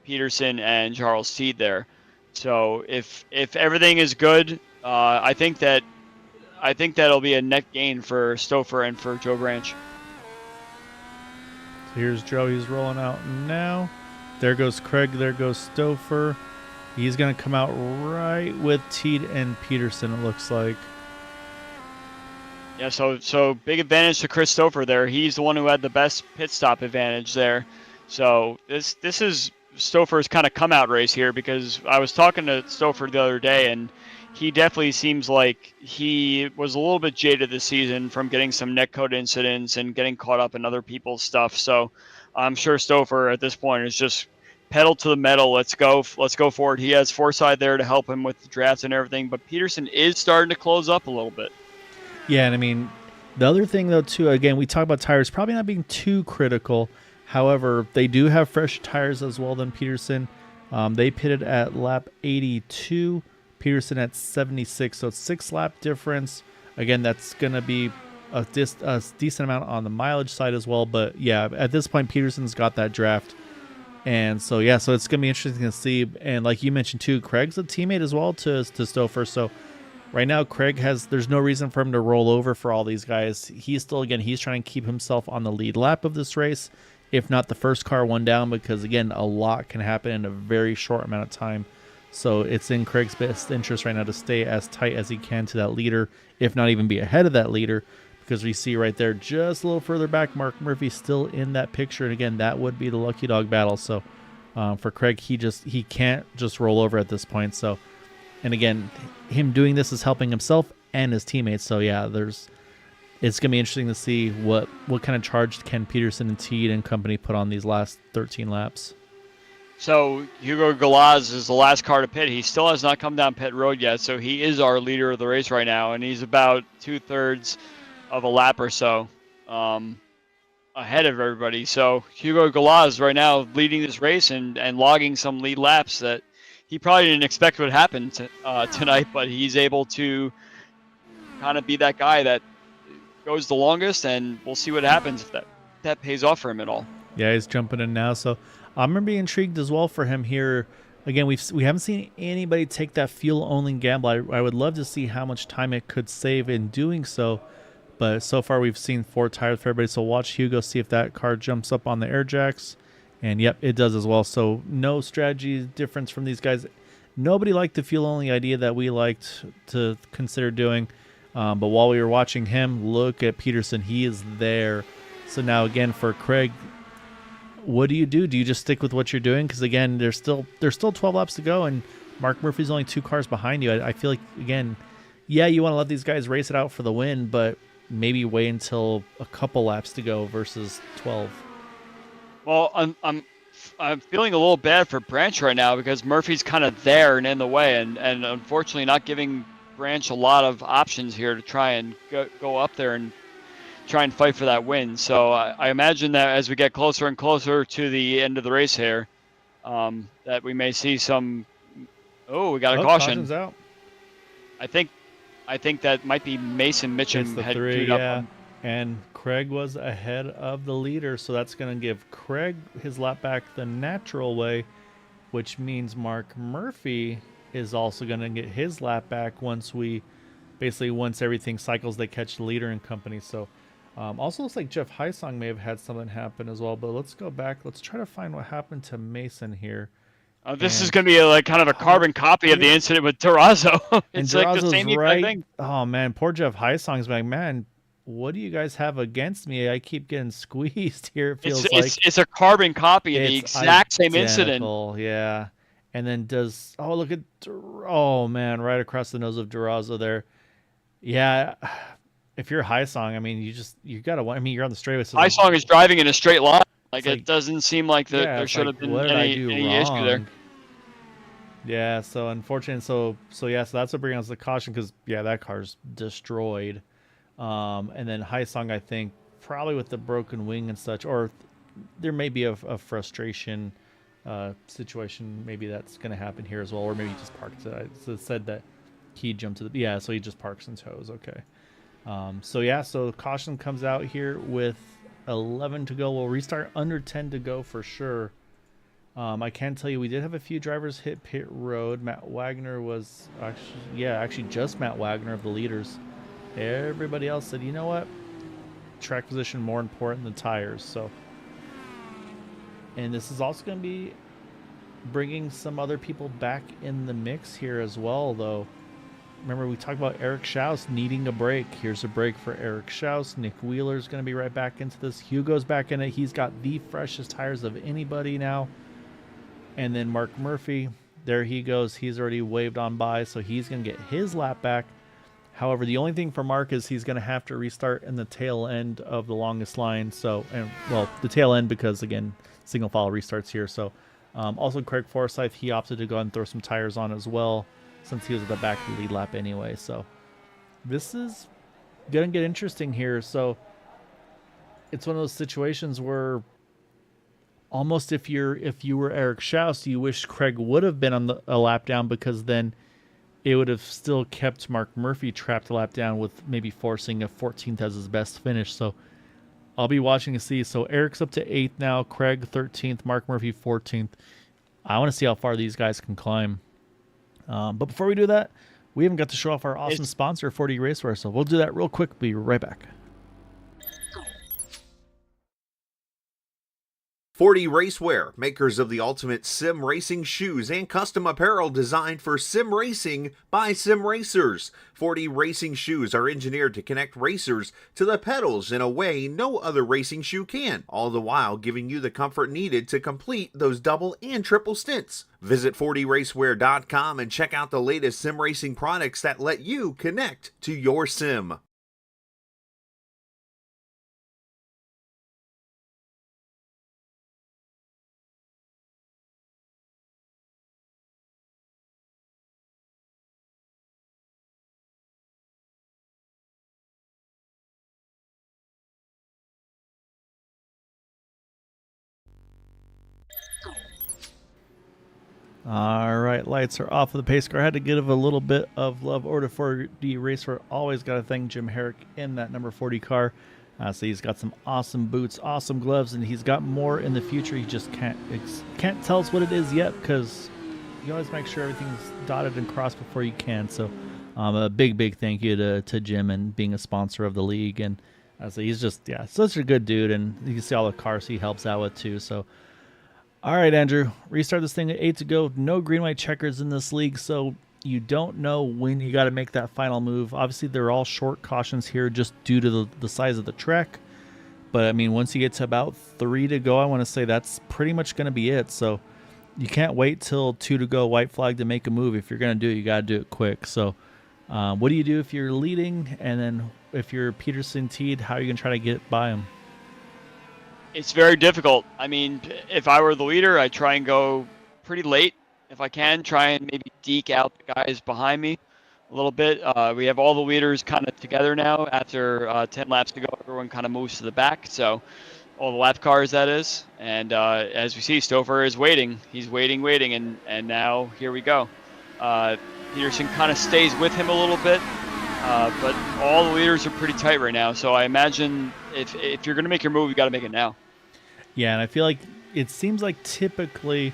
Peterson and Charles Teed there. So if everything is good, I think that'll be a net gain for Stouffer and for Joe Branch. So here's Joe. He's rolling out now. There goes Craig. There goes Stouffer. He's going to come out right with Teed and Peterson, it looks like. Yeah, so big advantage to Chris Stouffer there. He's the one who had the best pit stop advantage there. So this is Stouffer's kind of come out race here, because I was talking to Stouffer the other day, and he definitely seems like he was a little bit jaded this season from getting some netcode incidents and getting caught up in other people's stuff. So I'm sure Stouffer at this point is just pedal to the metal. Let's go forward. He has Forsyth there to help him with the drafts and everything, but Peterson is starting to close up a little bit. Yeah, and I mean, the other thing, though, too, again, we talk about tires probably not being too critical. However, they do have fresh tires as well than Peterson. They pitted at lap 82, Peterson at 76, so it's 6-lap difference. Again, that's going to be a decent amount on the mileage side as well. But, yeah, at this point, Peterson's got that draft. And so, yeah, so it's going to be interesting to see. And like you mentioned, too, Craig's a teammate as well to Stouffer, so right now, Craig there's no reason for him to roll over for all these guys. He's still, again, he's trying to keep himself on the lead lap of this race, if not the first car one down, because, again, a lot can happen in a very short amount of time. So it's in Craig's best interest right now to stay as tight as he can to that leader, if not even be ahead of that leader, because we see right there just a little further back, Mark Murphy still in that picture. And, again, that would be the lucky dog battle. So for Craig, he can't just roll over at this point. So, and again, him doing this is helping himself and his teammates. So yeah, it's gonna be interesting to see what kind of charge can Peterson and Teed and company put on these last 13 laps. So Hugo Galaz is the last car to pit. He still has not come down pit road yet, so he is our leader of the race right now, and he's about 2/3 of a lap or so ahead of everybody. So Hugo Galaz right now leading this race and logging some lead laps that he probably didn't expect would happen tonight, but he's able to kind of be that guy that goes the longest, and we'll see what happens if that pays off for him at all. Yeah, he's jumping in now, so I'm gonna be intrigued as well for him here. Again, we haven't seen anybody take that fuel-only gamble. I would love to see how much time it could save in doing so, But so far we've seen 4 tires for everybody. So watch Hugo see if that car jumps up on the air jacks. And yep, it does as well. So no strategy difference from these guys. Nobody liked the fuel-only idea that we liked to consider doing. But while we were watching him, look at Peterson. He is there. So now again for Craig, what do you do? Do you just stick with what you're doing? Because again, there's still 12 laps to go, and Mark Murphy's only 2 cars behind you. I feel like, again, yeah, you want to let these guys race it out for the win, but maybe wait until a couple laps to go versus 12. Well, I'm feeling a little bad for Branch right now because Murphy's kind of there and in the way, and unfortunately not giving Branch a lot of options here to try and go up there and try and fight for that win. So I imagine that as we get closer and closer to the end of the race here, that we may see some. Oh, we got a caution. Caution's out. I think that might be Mason Mitchum. It's the 3, yeah. And Craig was ahead of the leader, so that's going to give Craig his lap back the natural way, which means Mark Murphy is also going to get his lap back once everything cycles, they catch the leader and company. So also looks like Jeff Heisong may have had something happen as well, but let's go back. Let's try to find what happened to Mason here. This is going to be like kind of a carbon copy of the incident with Durazo. It's like the same right. thing. Oh, man, poor Jeff Heisong's like, man, what do you guys have against me? I keep getting squeezed here. It feels like it's a carbon copy of the exact same incident. Yeah. And then look at, oh man, right across the nose of Durazo there. Yeah. If you're Heisong, I mean, you got to, I mean, you're on the straightaway. So Heisong is driving in a straight line. It doesn't seem like there should have been any issue there. Yeah, so unfortunately, so that's what brings us the caution because, yeah, that car's destroyed. And then Heisong, I think, probably with the broken wing and such, or there may be a frustration situation. Maybe that's going to happen here as well, or maybe he just parks it. It said that he jumped to the, so he just parks and tows. Okay. So caution comes out here with 11 to go. We'll restart under 10 to go for sure. I can tell you we did have a few drivers hit pit road. Matt Wagner was actually just Matt Wagner of the leaders. Everybody else said, you know what? Track position more important than tires. So, and this is also going to be bringing some other people back in the mix here as well, though. Remember, we talked about Eric Schaus needing a break. Here's a break for Eric Schaus. Nick Wheeler's going to be right back into this. Hugo's back in it. He's got the freshest tires of anybody now. And then Mark Murphy, there he goes. He's already waved on by, so he's going to get his lap back. However, the only thing for Mark is he's going to have to restart in the tail end of the longest line. So, the tail end because, again, single file restarts here. So, also Craig Forsyth, he opted to go ahead and throw some tires on as well, since he was at the back of the lead lap anyway. So this is going to get interesting here. So it's one of those situations where almost if you were Eric Schaus, you wish Craig would have been on a lap down, because then it would have still kept Mark Murphy trapped a lap down with maybe forcing a 14th as his best finish. So I'll be watching to see. So Eric's up to 8th now, Craig 13th, Mark Murphy 14th. I want to see how far these guys can climb. But before we do that, we haven't got to show off our awesome sponsor, 4D Racewear, so we'll do that real quick. Be right back. 4D Racewear, makers of the ultimate sim racing shoes and custom apparel designed for sim racing by sim racers. 4D racing shoes are engineered to connect racers to the pedals in a way no other racing shoe can, all the while giving you the comfort needed to complete those double and triple stints. Visit 4dracewear.com and check out the latest sim racing products that let you connect to your sim. All right, lights are off of the pace car. I had to give a little bit of love over to 4D Racewear. Always got to thank Jim Herrick in that number 40 car. So he's got some awesome boots, awesome gloves, and he's got more in the future. He just can't tell us what it is yet, because you always make sure everything's dotted and crossed before you can. So A big thank you to Jim and being a sponsor of the league. And so he's just such a good dude, and you can see all the cars he helps out with too. So all right, Andrew, restart this thing at 8 to go. No green white checkers in this league, so you don't know when you got to make that final move. Obviously, they're all short cautions here just due to the size of the track. But, I mean, once you get to about 3 to go, I want to say that's pretty much going to be it. So you can't wait till 2 to go, white flag, to make a move. If you're going to do it, you got to do it quick. So what do you do if you're leading? And then if you're Peterson teed, how are you going to try to get by him? It's very difficult. I mean, if I were the leader, I'd try and go pretty late if I can. Try and maybe deke out the guys behind me a little bit. We have all the leaders kind of together now. After 10 laps to go, everyone kind of moves to the back. So all the lap cars, that is. And as we see, Stouffer is waiting. He's waiting, and now here we go. Peterson kind of stays with him a little bit. But all the leaders are pretty tight right now. So I imagine if you're going to make your move, you got to make it now. Yeah, and I feel like it seems like typically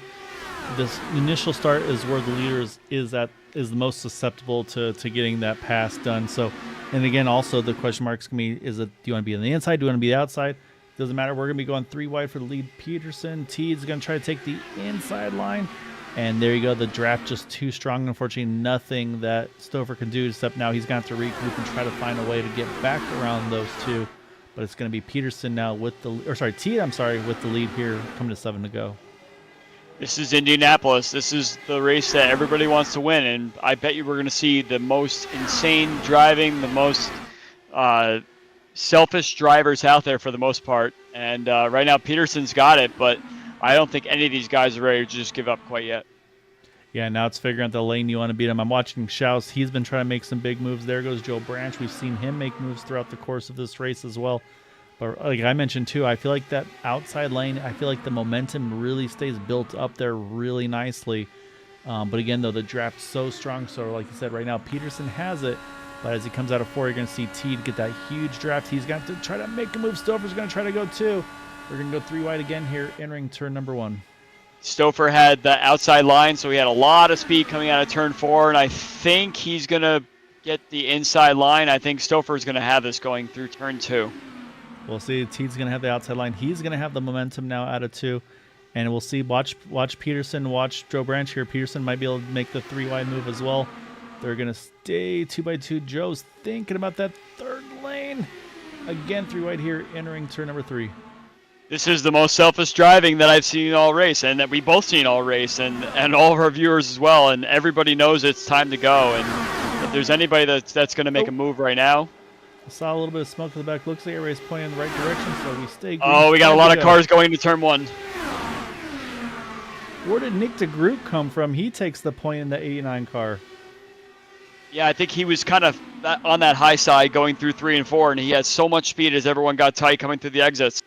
this initial start is where the leader is the most susceptible to getting that pass done. So, and again, also the question marks can be, do you want to be on the inside? Do you want to be outside? Doesn't matter. We're going to be going 3 wide for the lead. Peterson. Teed's going to try to take the inside line. And there you go. The draft just too strong. Unfortunately, nothing that Stouffer can do, except now he's going to have to regroup and try to find a way to get back around those two. But it's going to be Peterson now with the Teed, with the lead here, coming to 7 to go. This is Indianapolis. This is the race that everybody wants to win, and I bet you we're going to see the most insane driving, the most selfish drivers out there for the most part. And right now, Peterson's got it, but I don't think any of these guys are ready to just give up quite yet. Yeah, now it's figuring out the lane you want to beat him. I'm watching Schaus. He's been trying to make some big moves. There goes Joe Branch. We've seen him make moves throughout the course of this race as well. But like I mentioned too, I feel like that outside lane, I feel like the momentum really stays built up there really nicely. But again, though, the draft's so strong. So like you said, right now, Peterson has it. But as he comes out of 4, you're going to see Teed get that huge draft. He's got to try to make a move. Stouffer's going to try to go 2. We're going to go 3 wide again here, entering turn number 1. Stouffer had the outside line, so he had a lot of speed coming out of turn 4, and I think he's going to get the inside line. I think Stouffer's going to have this going through turn 2. We'll see. Teed's going to have the outside line. He's going to have the momentum now out of 2. And we'll see. Watch Peterson. Watch Joe Branch here. Peterson might be able to make the 3 wide move as well. They're going to stay 2 by 2. Joe's thinking about that third lane. Again, 3 wide here, entering turn number 3. This is the most selfish driving that I've seen all race, and that we both seen all race, and all of our viewers as well. And everybody knows it's time to go. And if there's anybody that's going to make a move right now. I saw a little bit of smoke to the back. Looks like everybody's pointing in the right direction, so we stay. Oh, we got a lot of cars going to turn 1. Where did Nick DeGroot come from? He takes the point in the 89 car. Yeah, I think he was kind of on that high side going through 3 and 4, and he had so much speed as everyone got tight coming through the exits.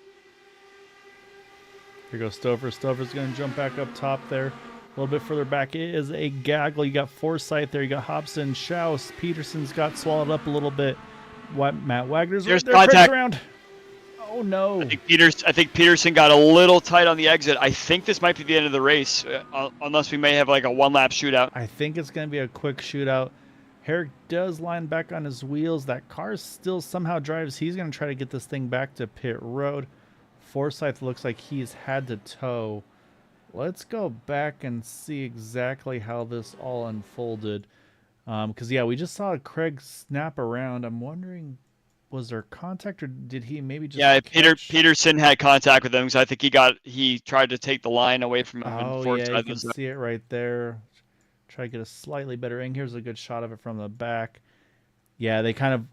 Here goes Stouffer. Stouffer's going to jump back up top there. A little bit further back is a gaggle. You got Forsyth there. You got Hobson, Schaus. Peterson's got swallowed up a little bit. Matt Wagner's right there. Contact. Around. Oh, no. I think Peterson got a little tight on the exit. I think this might be the end of the race, unless we may have like a 1-lap shootout. I think it's going to be a quick shootout. Herrick does line back on his wheels. That car still somehow drives. He's going to try to get this thing back to pit road. Forsyth looks like he's had to tow. Let's go back and see exactly how this all unfolded. Because, yeah, we just saw Craig snap around. I'm wondering, was there contact, or did he maybe just... Yeah, Peterson had contact with him, because I think he tried to take the line away from him. Oh, yeah, you can see it right there. Try to get a slightly better angle. Here's a good shot of it from the back. Yeah, they kind of...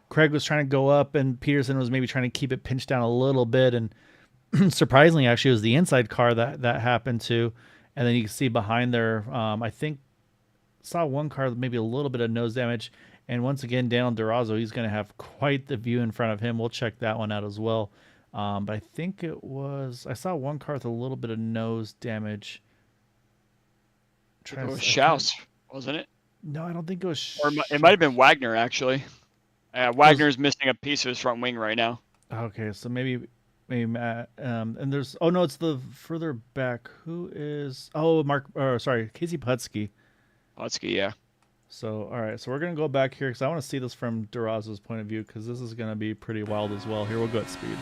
Craig was trying to go up, and Peterson was maybe trying to keep it pinched down a little bit, and surprisingly, actually, it was the inside car that happened to. And then you can see behind there, I think, saw one car with maybe a little bit of nose damage. And once again, Daniel Durazo, he's going to have quite the view in front of him. We'll check that one out as well. But I think I saw one car with a little bit of nose damage. It was Schaus, wasn't it? No, I don't think it was. Or it might have been Wagner, actually. Wagner's missing a piece of his front wing right now. Okay, so maybe Matt. And there's... Oh, no, it's the further back. Who is... Oh, Casey Putsky. Putsky, yeah. So, all right. So we're going to go back here because I want to see this from Durazzo's point of view because this is going to be pretty wild as well. Here, we'll go at speed.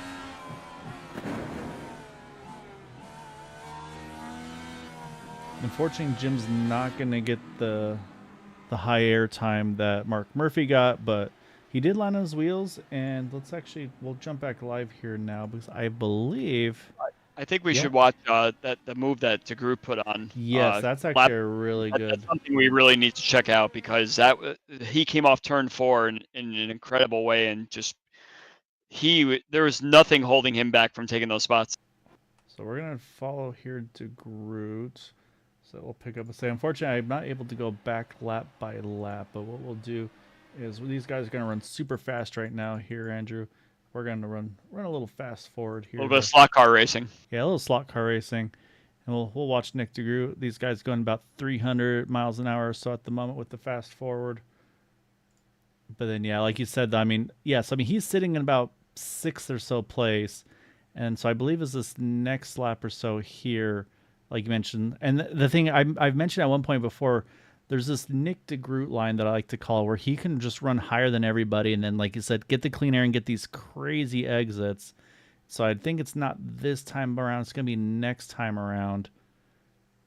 Unfortunately, Jim's not going to get the high air time that Mark Murphy got, but he did land on his wheels. And we'll jump back live here now because I believe... I think we should watch the move that DeGroot put on. Yes, that's actually a really good... That's something we really need to check out because he came off turn 4 in an incredible way, and just there was nothing holding him back from taking those spots. So we're gonna follow here DeGroot. So we'll pick up and say, unfortunately, I'm not able to go back lap by lap, but what we'll do is these guys are gonna run super fast right now here, Andrew. We're going to run a little fast forward here. A little bit of slot car racing. Yeah, a little slot car racing. And we'll watch Nick DeGroot. These guys going about 300 miles an hour or so at the moment with the fast forward. But then, yeah, like you said, I mean, yes, I mean, he's sitting in about 6th or so place. And so I believe is this next lap or so here, like you mentioned. And the thing I've mentioned at one point before, there's this Nick DeGroot line that I like to call where he can just run higher than everybody and then, like you said, get the clean air and get these crazy exits. So I think it's not this time around. It's going to be next time around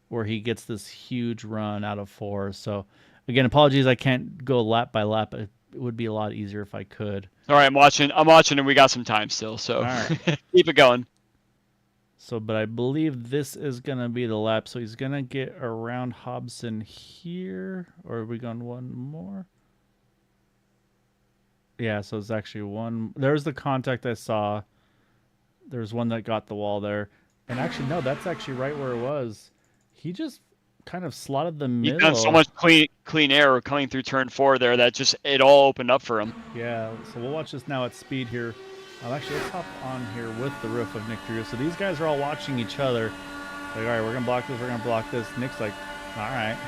where he gets this huge run out of 4. So, again, apologies I can't go lap by lap. It would be a lot easier if I could. All right, I'm watching, and we got some time still, so right. Keep it going. So, but I believe this is going to be the lap. So he's going to get around Hobson here. Or are we going one more? Yeah, so it's actually one. There's the contact I saw. There's one that got the wall there. And actually, no, that's actually right where it was. He just kind of slotted the middle. He's done so much clean air coming through turn 4 there that just it all opened up for him. Yeah, so we'll watch this now at speed here. Actually, let's hop on here with the roof of Nick DeGroot. So these guys are all watching each other. Like, all right, we're gonna block this. We're gonna block this. Nick's like, all right.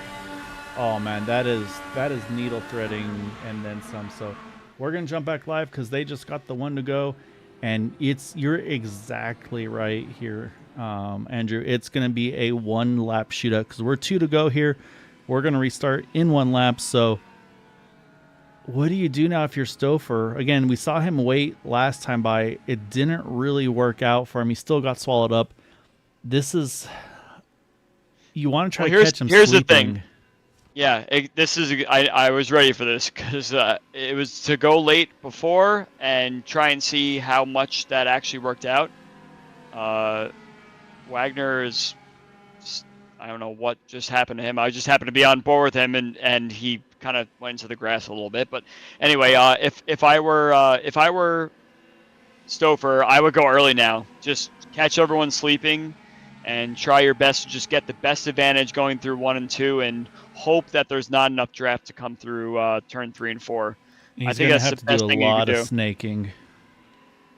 Oh man, that is needle threading and then some. So we're gonna jump back live because they just got the one to go, and you're exactly right here, Andrew. It's gonna be a 1 lap shootout because we're 2 to go here. We're gonna restart in 1 lap. So what do you do now if you're Stouffer? Again, we saw him wait last time by. It didn't really work out for him. He still got swallowed up. This is... You want to try to catch him Here's sleeping. The thing. Yeah, I was ready for this because it was to go late before and try and see how much that actually worked out. Wagner is... I don't know what just happened to him. I just happened to be on board with him, and he kind of went into the grass a little bit. But anyway, if I were Stouffer, I would go early now. Just catch everyone sleeping and try your best to just get the best advantage going through 1 and 2 and hope that there's not enough draft to come through turn 3 and 4. I think that's the best thing you can do. Of snaking.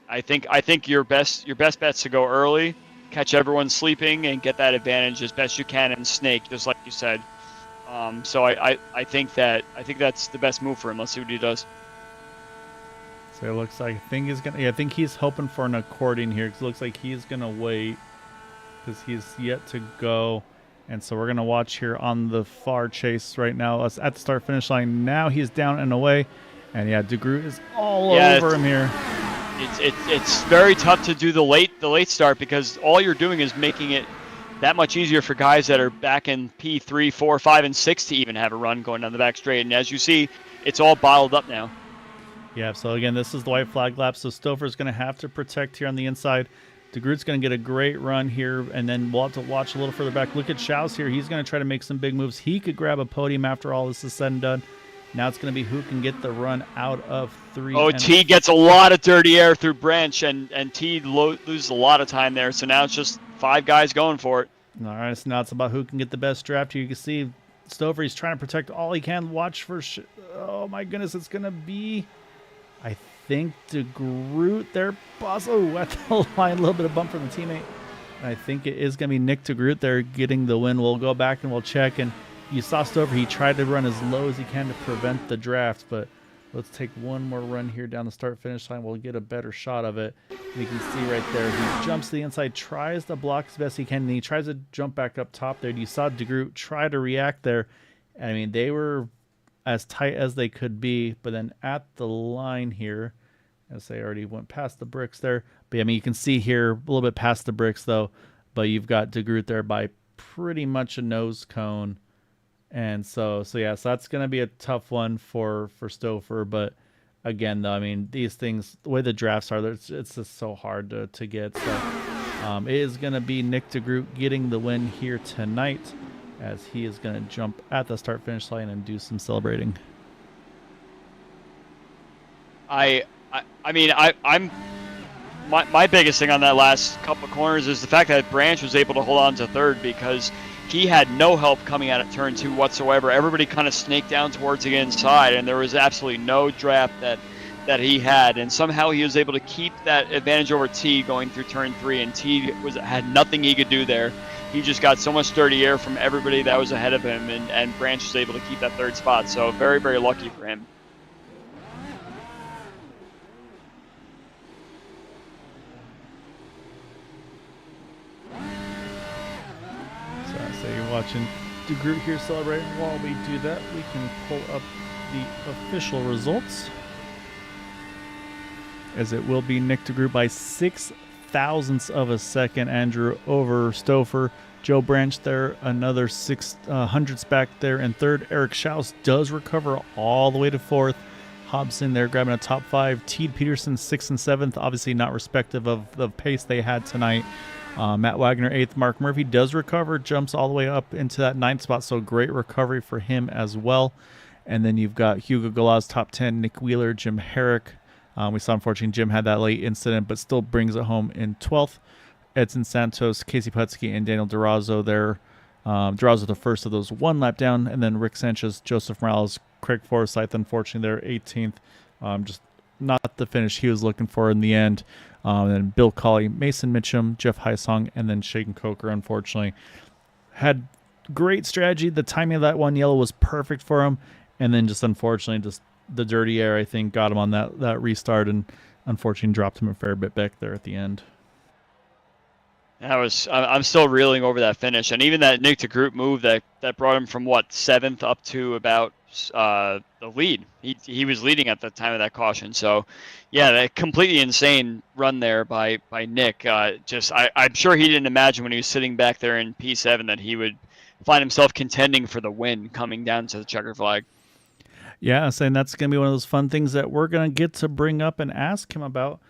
I think your best bet's to go early, catch everyone sleeping, and get that advantage as best you can and snake, just like you said. So I think that's the best move for him. Let's see what he does. So it looks like I think he's hoping for an accordion here because it looks like he's gonna wait because he's yet to go. And so we're gonna watch here on the far chase right now. Us at the start finish line. Now he's down and away, and yeah, DeGroot is all over him here. It's very tough to do the late start because all you're doing is making it that much easier for guys that are back in P3, 4, 5, and 6 to even have a run going down the back straight. And as you see, it's all bottled up now. Yeah, so again, this is the white flag lap, so Stouffer's going to have to protect here on the inside. DeGroot's going to get a great run here, and then we'll have to watch a little further back. Look at Schaus here. He's going to try to make some big moves. He could grab a podium after all this is said and done. Now it's going to be who can get the run out of 3. Oh, T gets a lot of dirty air through Branch, and T loses a lot of time there. So now it's just 5 guys going for it. All right, so now it's about who can get the best draft here. You can see Stouffer, he's trying to protect all he can. Watch for... Oh, my goodness, it's going to be... I think DeGroot there. Oh, at the line, a little bit of bump from the teammate. And I think it is going to be Nick DeGroot there getting the win. We'll go back and we'll check. And you saw Stouffer, he tried to run as low as he can to prevent the draft. But let's take one more run here down the start-finish line. We'll get a better shot of it. And you can see right there, he jumps to the inside, tries to block as best he can, and he tries to jump back up top there. You saw DeGroot try to react there. I mean, they were as tight as they could be. But then at the line here, as they already went past the bricks there. But I mean, you can see here a little bit past the bricks though. But you've got DeGroot there by pretty much a nose cone. And so yeah, so that's going to be a tough one for Stouffer. But again, though, I mean, these things, the way the drafts are, it's just so hard to get. So it is going to be Nick DeGroot getting the win here tonight, as he is going to jump at the start-finish line and do some celebrating. I'm my biggest thing on that last couple of corners is the fact that Branch was able to hold on to third, because he had no help coming out of turn 2 whatsoever. Everybody kind of snaked down towards the inside, and there was absolutely no draft that he had, and somehow he was able to keep that advantage over T going through turn 3, and T had nothing he could do there. He just got so much dirty air from everybody that was ahead of him, and Branch was able to keep that third spot. So very, very lucky for him. So you're watching DeGroot here celebrating. While we do that, we can pull up the official results, as it will be Nick DeGroot by 0.06 of a second, Andrew, over Stouffer. Joe Branch there, another 600ths back there in third. Eric Schaus does recover all the way to fourth. Hobson there grabbing a top 5. Teed Peterson 6th and 7th, obviously not respective of the pace they had tonight. Matt Wagner 8th. Mark Murphy does recover, jumps all the way up into that 9th spot, so great recovery for him as well. And then you've got Hugo Galaz top 10, Nick Wheeler, Jim Herrick. We saw, unfortunately, Jim had that late incident, but still brings it home in 12th. Edson Santos, Casey Putski, and Daniel Durazo there. Durazo the first of those one lap down, and then Rick Sanchez, Joseph Morales, Craig Forsyth, unfortunately, they're 18th. Just not the finish he was looking for in the end. And then Bill Colley, Mason Mitchum, Jeff Heisong, and then Shaken Coker, unfortunately. Had great strategy. The timing of that one yellow was perfect for him. And then just unfortunately, just the dirty air, I think, got him on that restart, and unfortunately dropped him a fair bit back there at the end. I'm still reeling over that finish, and even that Nick DeGroot move that brought him from 7th up to about the lead. He was leading at the time of that caution. So yeah, that completely insane run there by Nick. I'm sure he didn't imagine when he was sitting back there in P7 that he would find himself contending for the win coming down to the checker flag. Yeah, saying that's going to be one of those fun things that we're going to get to bring up and ask him about.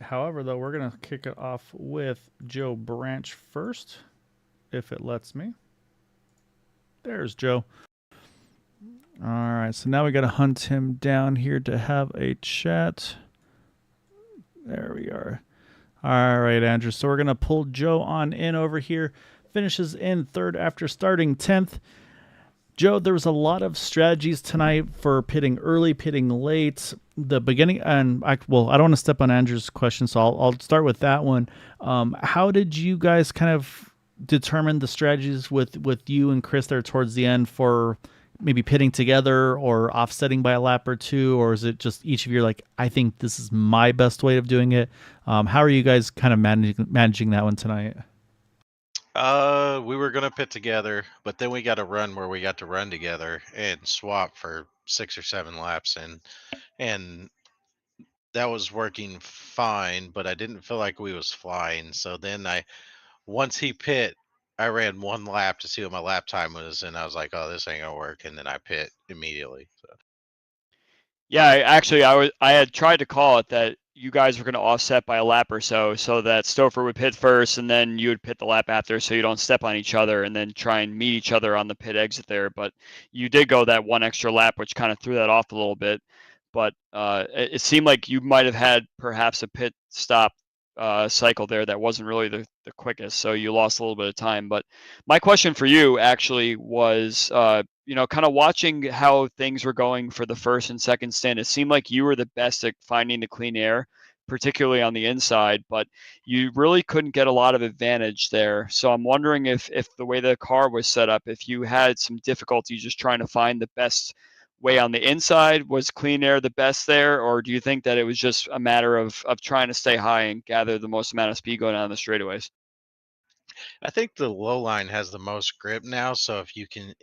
However, though, we're going to kick it off with Joe Branch first, if it lets me. There's Joe. All right, so now we got to hunt him down here to have a chat. There we are. All right, Andrew. So we're going to pull Joe on in over here. Finishes in third after starting 10th. Joe, there was a lot of strategies tonight for pitting early, pitting late. The beginning, and I don't want to step on Andrew's question, so I'll start with that one. How did you guys kind of determine the strategies with you and Chris there towards the end for maybe pitting together or offsetting by a lap or two, or is it just each of you are like, I think this is my best way of doing it? How are you guys kind of managing that one tonight? We were gonna pit together, but then we got a run where we got to run together and swap for 6 or 7 laps, and that was working fine, but I didn't feel like we was flying. So then once he pit, I ran 1 lap to see what my lap time was, and I was like, oh, this ain't gonna work, and then I pit immediately. So. Yeah, I had tried to call it that you guys were going to offset by a lap or so that Stouffer would pit first, and then you would pit the lap after, so you don't step on each other and then try and meet each other on the pit exit there. But you did go that 1 extra lap, which kind of threw that off a little bit. But it seemed like you might have had perhaps a pit stop cycle there that wasn't really the quickest, so you lost a little bit of time. But my question for you actually was, kind of watching how things were going for the first and second stint, it seemed like you were the best at finding the clean air, particularly on the inside, but you really couldn't get a lot of advantage there. So I'm wondering if the way the car was set up, if you had some difficulty just trying to find the best way on the inside. Was clean air the best there, or do you think that it was just a matter of trying to stay high and gather the most amount of speed going down the straightaways? I think the low line has the most grip now. So if you can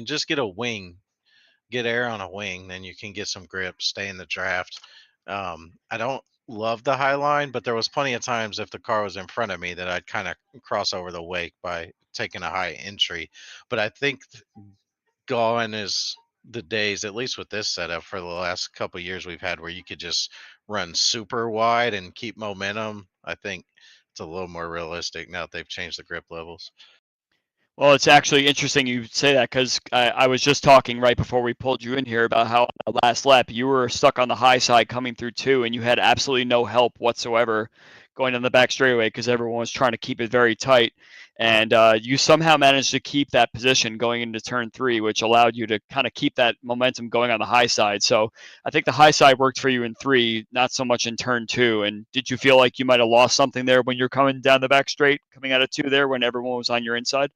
just get a wing, get air on a wing, then you can get some grip, stay in the draft. I don't love the high line, but there was plenty of times if the car was in front of me that I'd kind of cross over the wake by taking a high entry. But I think gone is the days, at least with this setup for the last couple years we've had, where you could just run super wide and keep momentum. I think it's a little more realistic now that they've changed the grip levels. Well, it's actually interesting you say that because I was just talking right before we pulled you in here about how on the last lap you were stuck on the high side coming through two, and you had absolutely no help whatsoever going down the back straightaway because everyone was trying to keep it very tight. And you somehow managed to keep that position going into turn three, which allowed you to kind of keep that momentum going on the high side. So I think the high side worked for you in three, not so much in turn two. And did you feel like you might have lost something there when you're coming down the back straight, coming out of two there when everyone was on your inside?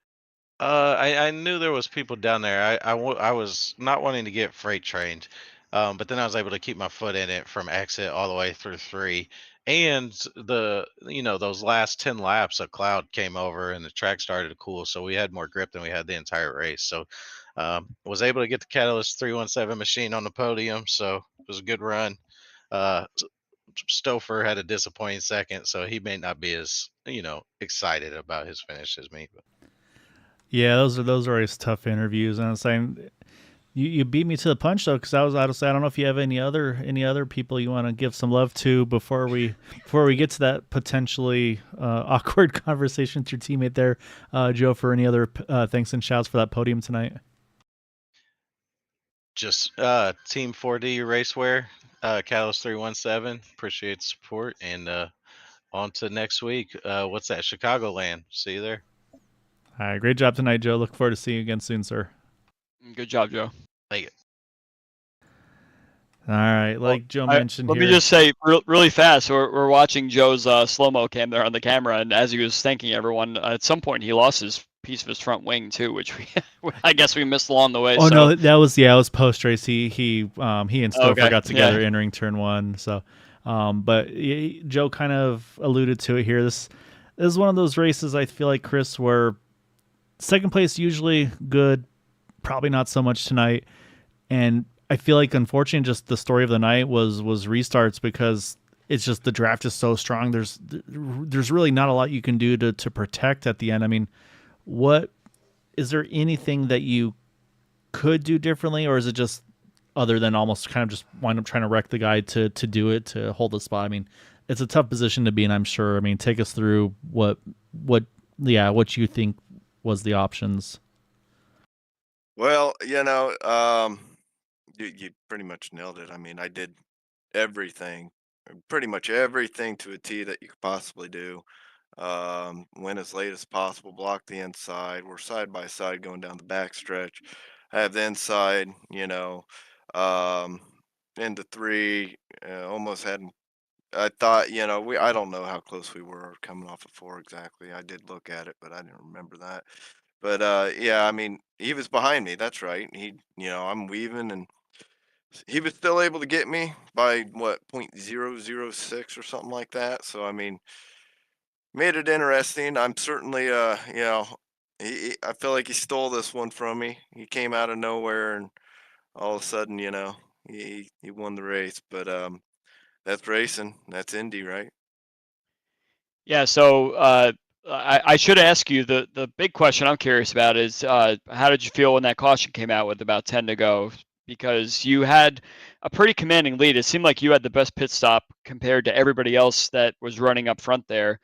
I knew there was people down there. I was not wanting to get freight trained, but then I was able to keep my foot in it from exit all the way through three. And those last 10 laps, a cloud came over and the track started to cool, so we had more grip than we had the entire race. So was able to get the Catalyst 317 machine on the podium, so it was a good run. Stouffer had a disappointing second, so he may not be as excited about his finish as me. But Yeah, those are always tough interviews, and I'm saying you beat me to the punch though, because I was out of. I don't know if you have any other people you want to give some love to before we get to that potentially awkward conversation with your teammate there, Joe. For any other thanks and shouts for that podium tonight. just Team 4D Racewear, Catalyst 317. Appreciate the support, and on to next week. What's that? Chicagoland. See you there. All right, great job tonight, Joe. Look forward to seeing you again soon, sir. Good job, Joe. Thank you. All right, Well, like Joe mentioned let me here. just say really fast. We're watching Joe's slow-mo cam there on the camera, and as he was thanking everyone, at some point he lost his piece of his front wing too, which I guess we missed along the way. Oh So no, that was it was post race. He and Stouffer okay, got together yeah, entering turn one. So, but Joe kind of alluded to it here. This is one of those races I feel like, Chris, where second place usually good, probably not so much tonight. And I feel like, unfortunately, just the story of the night was restarts, because it's just the draft is so strong. There's really not a lot you can do to protect at the end. I mean, what is there anything that you could do differently, or is it just other than almost kind of just wind up trying to wreck the guy to do it, to hold the spot? I mean, it's a tough position to be in, I'm sure. I mean, take us through what what you think was the options. Well, you pretty much nailed it. I mean, I did everything, pretty much everything to a T that you could possibly do. Went as late as possible, block the inside. We're side by side going down the back stretch. I have the inside, um, into three. Almost had. I thought, I don't know how close we were coming off of four exactly. I did look at it, but I didn't remember that. But yeah, I mean, he was behind me. That's right. I'm weaving, and he was still able to get me by what, 0.006 or something like that. So I mean, made it interesting. I'm certainly, I feel like he stole this one from me. He came out of nowhere, and all of a sudden, he won the race. But that's racing. That's Indy, right? yeah. So I should ask you the big question I'm curious about is how did you feel when that caution came out with about 10 to go? Because you had a pretty commanding lead. It seemed like you had the best pit stop compared to everybody else that was running up front there.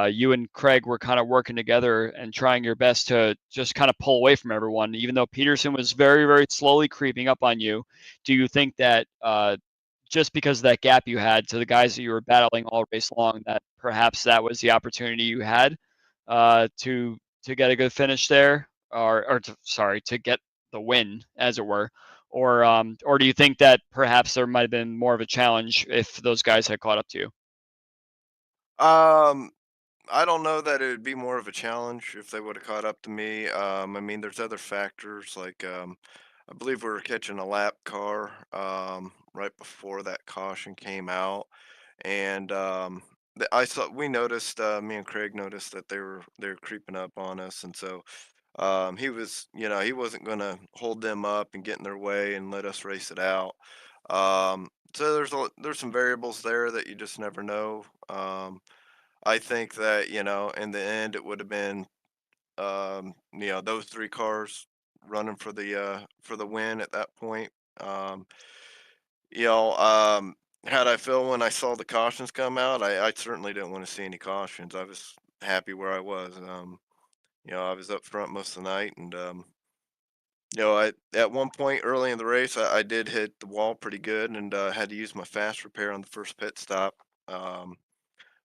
You and Craig were kind of working together and trying your best to just kind of pull away from everyone, even though Peterson was very, very slowly creeping up on you. Do you think that just because of that gap you had to the guys that you were battling all race long, that perhaps that was the opportunity you had to get a good finish there, sorry, to get the win, as it were, or do you think that perhaps there might have been more of a challenge if those guys had caught up to you? Um, I don't know that it would be more of a challenge if they would have caught up to me. I mean, there's other factors like I believe we were catching a lap car right before that caution came out, and we noticed, me and Craig noticed that they were creeping up on us, and so he was, he wasn't going to hold them up and get in their way and let us race it out. So there's some variables there that you just never know. I think that, in the end, it would have been, those three cars running for the win at that point. Um, you know, um, had I feel when I saw the cautions come out, I certainly didn't want to see any cautions. I was happy where I was. I was up front most of the night, and at one point early in the race, I did hit the wall pretty good, and had to use my fast repair on the first pit stop. Um,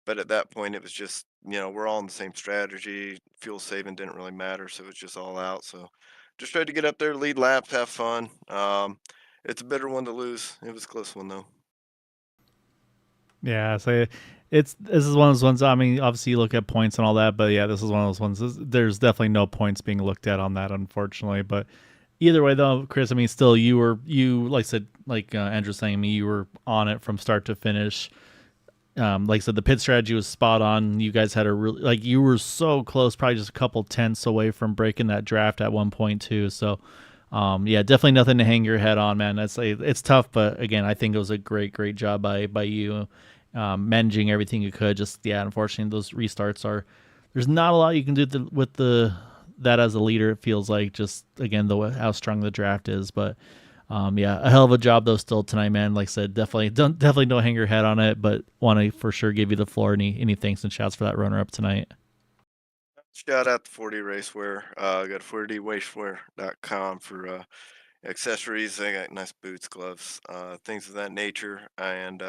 but at that point, it was just, we're all in the same strategy. Fuel saving didn't really matter, so it was just all out. So just tried to get up there, lead laps, have fun. It's a bitter one to lose. It was a close one though. Yeah, so this is one of those ones. I mean, obviously you look at points and all that, but yeah, this is one of those ones. There's definitely no points being looked at on that, unfortunately. But either way, though, Chris, I mean, still you like I said, like Andrew's saying, I mean, you were on it from start to finish. Like I said, the pit strategy was spot on. You guys had a really you were so close, probably just a couple tenths away from breaking that draft at one point too. So, yeah, definitely nothing to hang your head on, man. It's tough, but again, I think it was a great job by you, managing everything you could. Just yeah, unfortunately, those restarts are there's not a lot you can do with that as a leader. It feels like just again how strong the draft is, but. Yeah, a hell of a job though still tonight, man. Like I said, definitely don't hang your head on it, but want to for sure give you the floor. Any thanks and shouts for that runner up tonight. Shout out to 40 Racewear. I got 40racewear.com for accessories. They got nice boots, gloves, things of that nature. And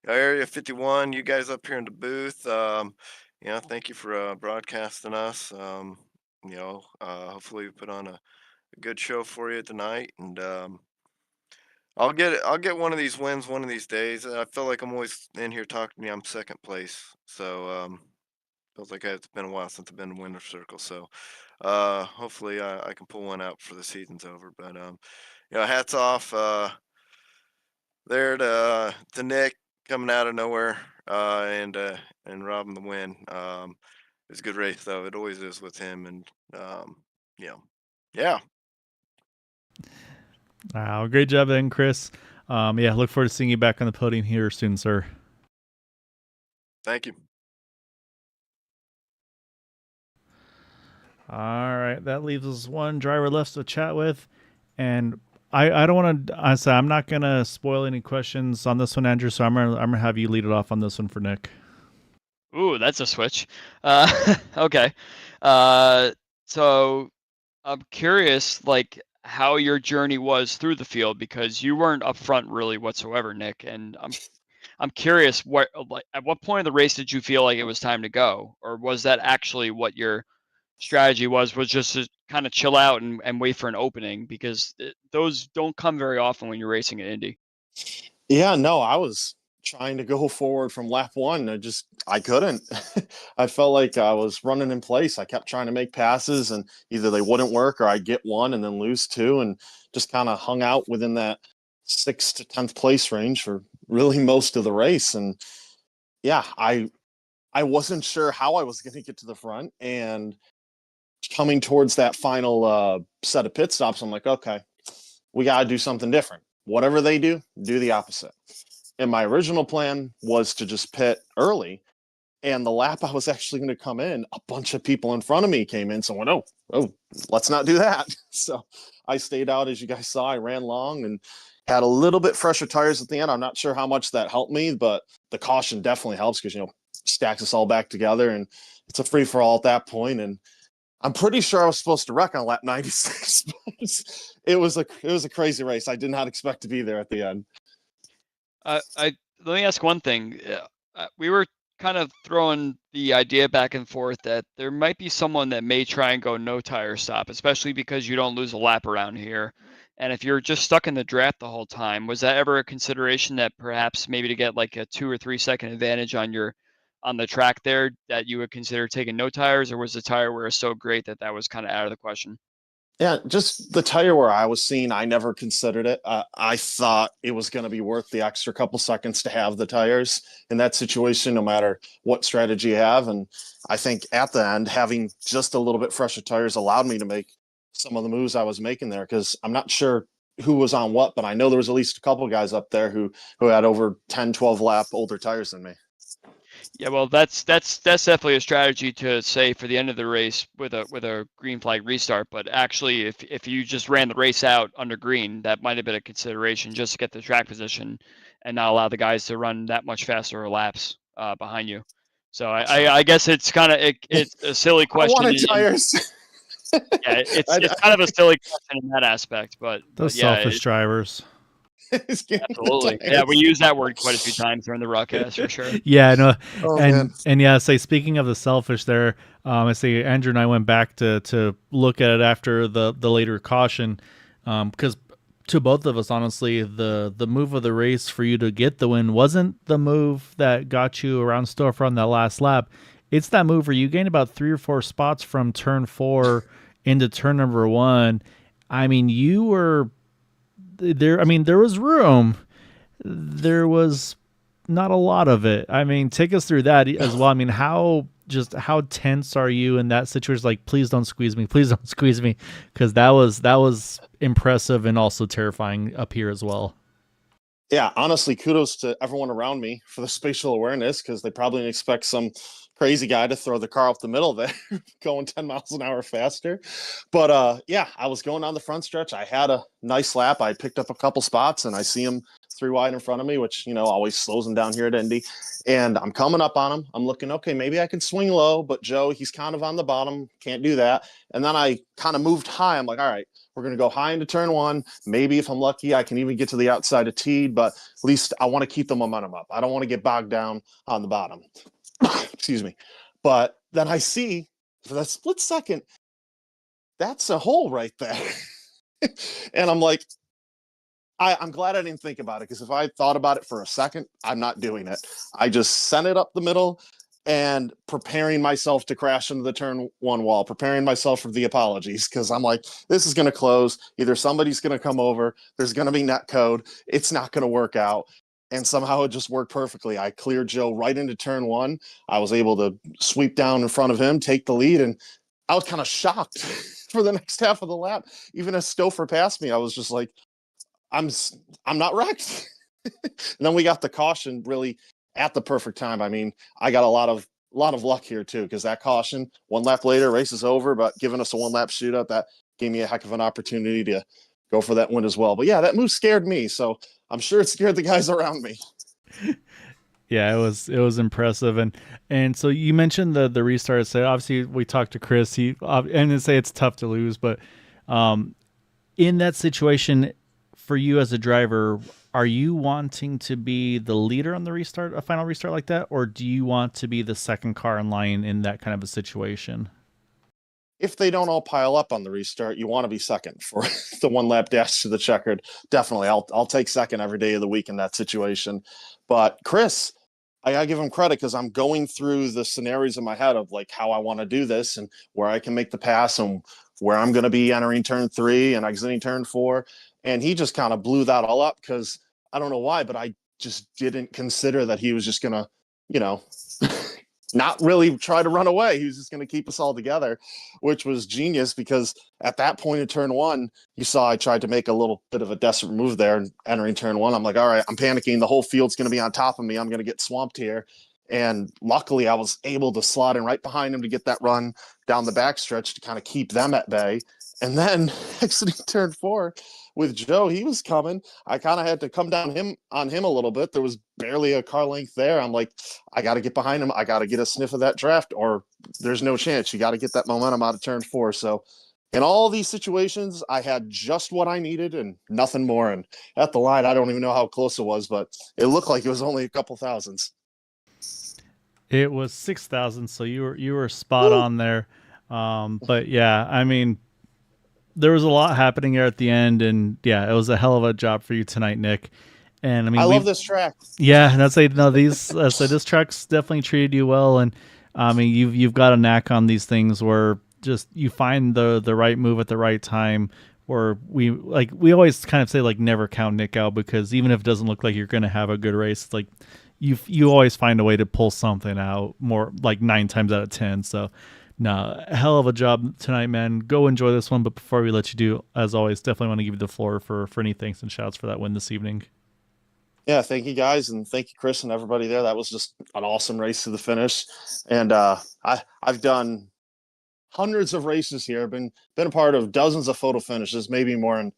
Area 51, you guys up here in the booth. Thank you for broadcasting us. Hopefully we put on a good show for you tonight, and I'll get one of these wins one of these days. I feel like I'm always in here talking to you. I'm second place, so feels like it's been a while since I've been in winner's circle. So hopefully I can pull one out before the season's over. But hats off there to Nick coming out of nowhere and robbing the win. It was a good race though. It always is with him, and yeah. Wow, great job then, Chris. Yeah, look forward to seeing you back on the podium here soon, sir. Thank you. All right, that leaves us one driver left to chat with, and I don't want to. I say I'm not gonna spoil any questions on this one, Andrew. So I'm gonna have you lead it off on this one for Nick. Ooh, that's a switch. Okay. So I'm curious, like how your journey was through the field because you weren't up front really whatsoever, Nick. And I'm curious, at what point of the race did you feel like it was time to go, or was that actually what your strategy was just to kind of chill out and wait for an opening because those don't come very often when you're racing at Indy. Yeah, no, I was trying to go forward from lap one. I couldn't. I felt like I was running in place. I kept trying to make passes and either they wouldn't work or I'd get one and then lose two and just kind of hung out within that 6th to 10th place range for really most of the race. And yeah, I wasn't sure how I was going to get to the front, and coming towards that final set of pit stops, I'm like, okay, we got to do something different. Whatever they do the opposite. And my original plan was to just pit early. And the lap I was actually going to come in, a bunch of people in front of me came in. So I went, oh, let's not do that. So I stayed out, as you guys saw. I ran long and had a little bit fresher tires at the end. I'm not sure how much that helped me, but the caution definitely helps because, stacks us all back together. And it's a free for all at that point. And I'm pretty sure I was supposed to wreck on lap 96. It was a crazy race. I did not expect to be there at the end. Let me ask one thing. We were kind of throwing the idea back and forth that there might be someone that may try and go no tire stop, especially because you don't lose a lap around here. And if you're just stuck in the draft the whole time, was that ever a consideration that perhaps maybe to get like a 2 or 3 second advantage on the track there that you would consider taking no tires, or was the tire wear so great that was kind of out of the question? Yeah, just the tire wear I was seeing, I never considered it. I thought it was going to be worth the extra couple seconds to have the tires in that situation, no matter what strategy you have. And I think at the end, having just a little bit fresher tires allowed me to make some of the moves I was making there, because I'm not sure who was on what, but I know there was at least a couple guys up there who had over 10, 12 lap older tires than me. Yeah, well, that's definitely a strategy to say for the end of the race with a green flag restart. But actually, if you just ran the race out under green, that might have been a consideration just to get the track position and not allow the guys to run that much faster laps behind you. So I guess it's kind of it's a silly I question. wanted tires. Yeah, it's I, kind of a silly question in that aspect, Those but yeah, selfish drivers. absolutely. Yeah, we use that word quite a few times during the broadcast for sure. Yeah, no, Oh, man. and yeah, say speaking of the selfish there, I say Andrew and I went back to look at it after the later caution, because to both of us, honestly, the move of the race for you to get the win wasn't the move that got you around Storefront that last lap. It's that move where you gained about 3 or 4 spots from turn 4 into turn number 1. I mean, you were there. I mean, there was room. There was not a lot of it. I mean, take us through that as well. I mean, how tense are you in that situation? Like, please don't squeeze me. Please don't squeeze me. Because that was impressive and also terrifying up here as well. Yeah, honestly, kudos to everyone around me for the spatial awareness, because they probably didn't expect some crazy guy to throw the car up the middle there, going 10 miles an hour faster. But yeah, I was going down the front stretch. I had a nice lap. I picked up a couple spots, and I see him 3 wide in front of me, which, always slows him down here at Indy. And I'm coming up on him. I'm looking, okay, maybe I can swing low, but Joe, he's kind of on the bottom. Can't do that. And then I kind of moved high. I'm like, all right, we're going to go high into turn 1. Maybe if I'm lucky, I can even get to the outside of Teed, but at least I want to keep the momentum up. I don't want to get bogged down on the bottom. Excuse me. But then I see for that split second, that's a hole right there. And I'm like, I'm glad I didn't think about it, because if I thought about it for a second, I'm not doing it. I just sent it up the middle and preparing myself to crash into the turn 1 wall, preparing myself for the apologies, because I'm like, this is going to close. Either somebody's going to come over, there's going to be net code, it's not going to work out. And somehow it just worked perfectly. I cleared Joe right into turn 1. I was able to sweep down in front of him, take the lead, and I was kind of shocked for the next half of the lap. Even as Stouffer passed me, I was just like, I'm not wrecked. And then we got the caution really at the perfect time. I mean, I got a lot of luck here too, because that caution, 1 lap later, race is over, but giving us a 1 lap shootout, that gave me a heck of an opportunity to go for that win as well. But yeah, that move scared me, so I'm sure it scared the guys around me. Yeah, it was impressive, and so you mentioned the restart. So obviously we talked to Chris. He and to say it's tough to lose, but in that situation, for you as a driver, are you wanting to be the leader on the restart, a final restart like that, or do you want to be the second car in line in that kind of a situation? If they don't all pile up on the restart, you want to be second for the 1 lap dash to the checkered. Definitely, I'll take second every day of the week in that situation. But Chris, I gotta give him credit, because I'm going through the scenarios in my head of like how I want to do this and where I can make the pass and where I'm going to be entering turn 3 and exiting turn 4. And he just kind of blew that all up, because I don't know why, but I just didn't consider that he was just going to, not really try to run away. He was just going to keep us all together, which was genius, because at that point in turn 1, you saw I tried to make a little bit of a desperate move there and entering turn 1. I'm like, all right, I'm panicking. The whole field's going to be on top of me. I'm going to get swamped here. And luckily I was able to slot in right behind him to get that run down the backstretch to kind of keep them at bay. And then exiting turn 4 with Joe, he was coming. I kind of had to come down on him a little bit. There was barely a car length there. I'm like, I got to get behind him. I got to get a sniff of that draft, or there's no chance. You got to get that momentum out of turn 4. So in all these situations, I had just what I needed and nothing more. And at the line, I don't even know how close it was, but it looked like it was only a couple thousands. It was 6,000, so you were spot on there. But yeah, I mean, there was a lot happening here at the end, and yeah, it was a hell of a job for you tonight, Nick. And I mean, I love this track. Yeah, and I'd say no, so this track's definitely treated you well, and I mean, you've got a knack on these things where just you find the right move at the right time. Or we always kind of say like never count Nick out, because even if it doesn't look like you're going to have a good race, it's like you always find a way to pull something out, more like 9 times out of 10. So no, hell of a job tonight, man. Go enjoy this one. But before we let you do, as always, definitely want to give you the floor for any thanks and shouts for that win this evening. Yeah, thank you guys, and thank you, Chris, and everybody there. That was just an awesome race to the finish. And I've done hundreds of races here, been a part of dozens of photo finishes, maybe more, and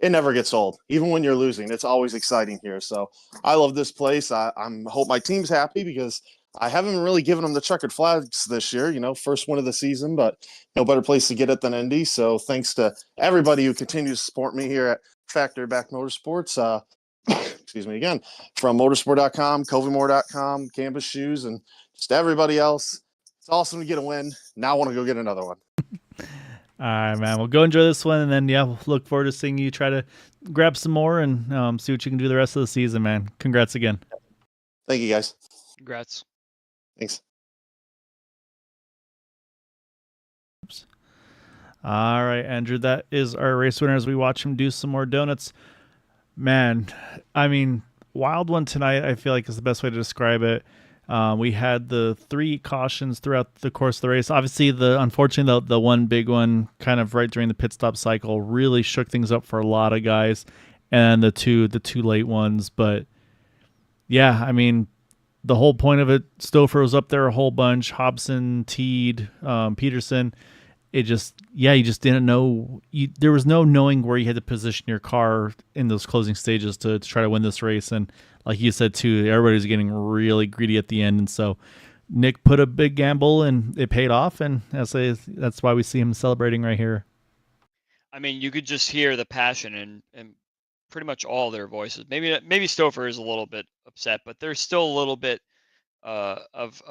it never gets old. Even when you're losing, it's always exciting here. So I love this place. I'm hope my team's happy, because I haven't really given them the checkered flags this year. First win of the season, but no better place to get it than Indy. So thanks to everybody who continues to support me here at Factory Back Motorsports. Excuse me again, from motorsport.com, covimore.com, Campus Shoes, and just everybody else. It's awesome to get a win. Now I want to go get another one. All right, man. Well, go enjoy this one, and then we'll look forward to seeing you try to grab some more and see what you can do the rest of the season, man. Congrats again. Thank you, guys. Congrats. Thanks. All right, Andrew, that is our race winner as we watch him do some more donuts. Man, I mean, wild one tonight, I feel like is the best way to describe it. We had the 3 cautions throughout the course of the race. Obviously, unfortunately, the one big one kind of right during the pit stop cycle really shook things up for a lot of guys, and the two late ones. But yeah, I mean, the whole point of it, Stouffer was up there a whole bunch, Hobson, Teed, Peterson. It just, you just didn't know. There was no knowing where you had to position your car in those closing stages to try to win this race. And like you said, too, everybody's getting really greedy at the end. And so Nick put a big gamble, and it paid off. And that's why we see him celebrating right here. I mean, you could just hear the passion in pretty much all their voices. Maybe Stouffer is a little bit upset, but there's still a little bit of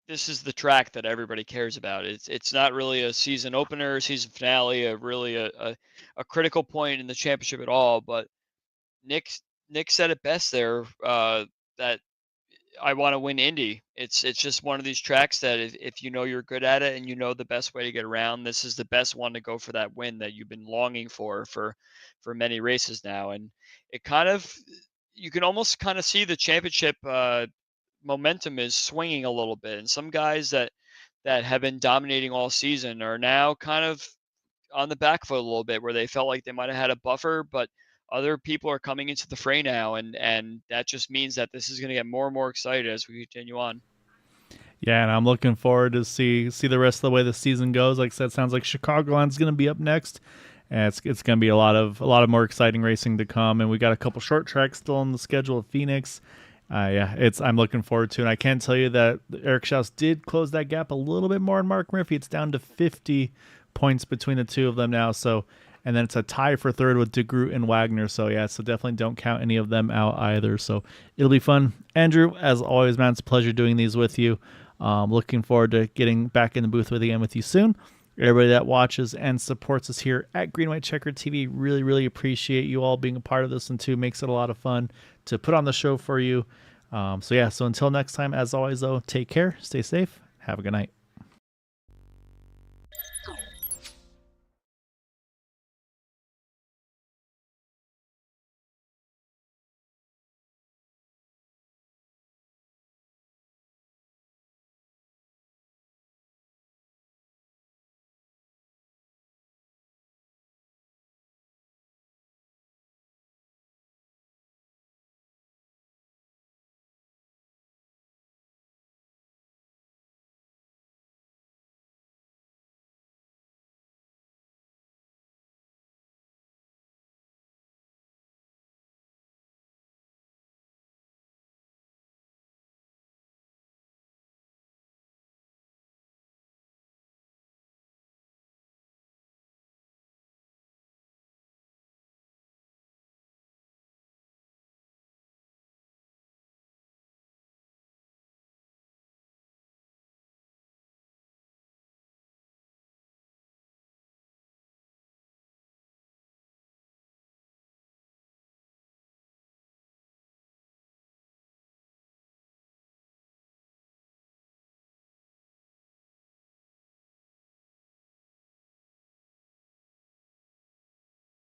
this is the track that everybody cares about. It's not really a season opener, season finale, a critical point in the championship at all. But Nick said it best there, that I want to win Indy. It's just one of these tracks that if you know you're good at it and you know the best way to get around, this is the best one to go for that win that you've been longing for many races now. And it kind of, you can almost kind of see the championship momentum is swinging a little bit, and some guys that have been dominating all season are now kind of on the back foot a little bit, where they felt like they might have had a buffer, but other people are coming into the fray now, and that just means that this is going to get more and more excited as we continue on. Yeah, and I'm looking forward to see the rest of the way the season goes. Like I said, it sounds like Chicagoland's going to be up next, and it's going to be a lot of more exciting racing to come. And we got a couple short tracks still on the schedule of Phoenix. I'm looking forward to it. And I can tell you that Eric Schaus did close that gap a little bit more in Mark Murphy. It's down to 50 points between the two of them now. So, and then it's a tie for third with DeGroot and Wagner. So so definitely don't count any of them out either. So it'll be fun. Andrew, as always, man, it's a pleasure doing these with you. Looking forward to getting back in the booth with you soon. Everybody that watches and supports us here at Green White Checkered TV, really appreciate you all being a part of this, and too makes it a lot of fun to put on the show for you. So until next time, as always, though, take care, stay safe, have a good night.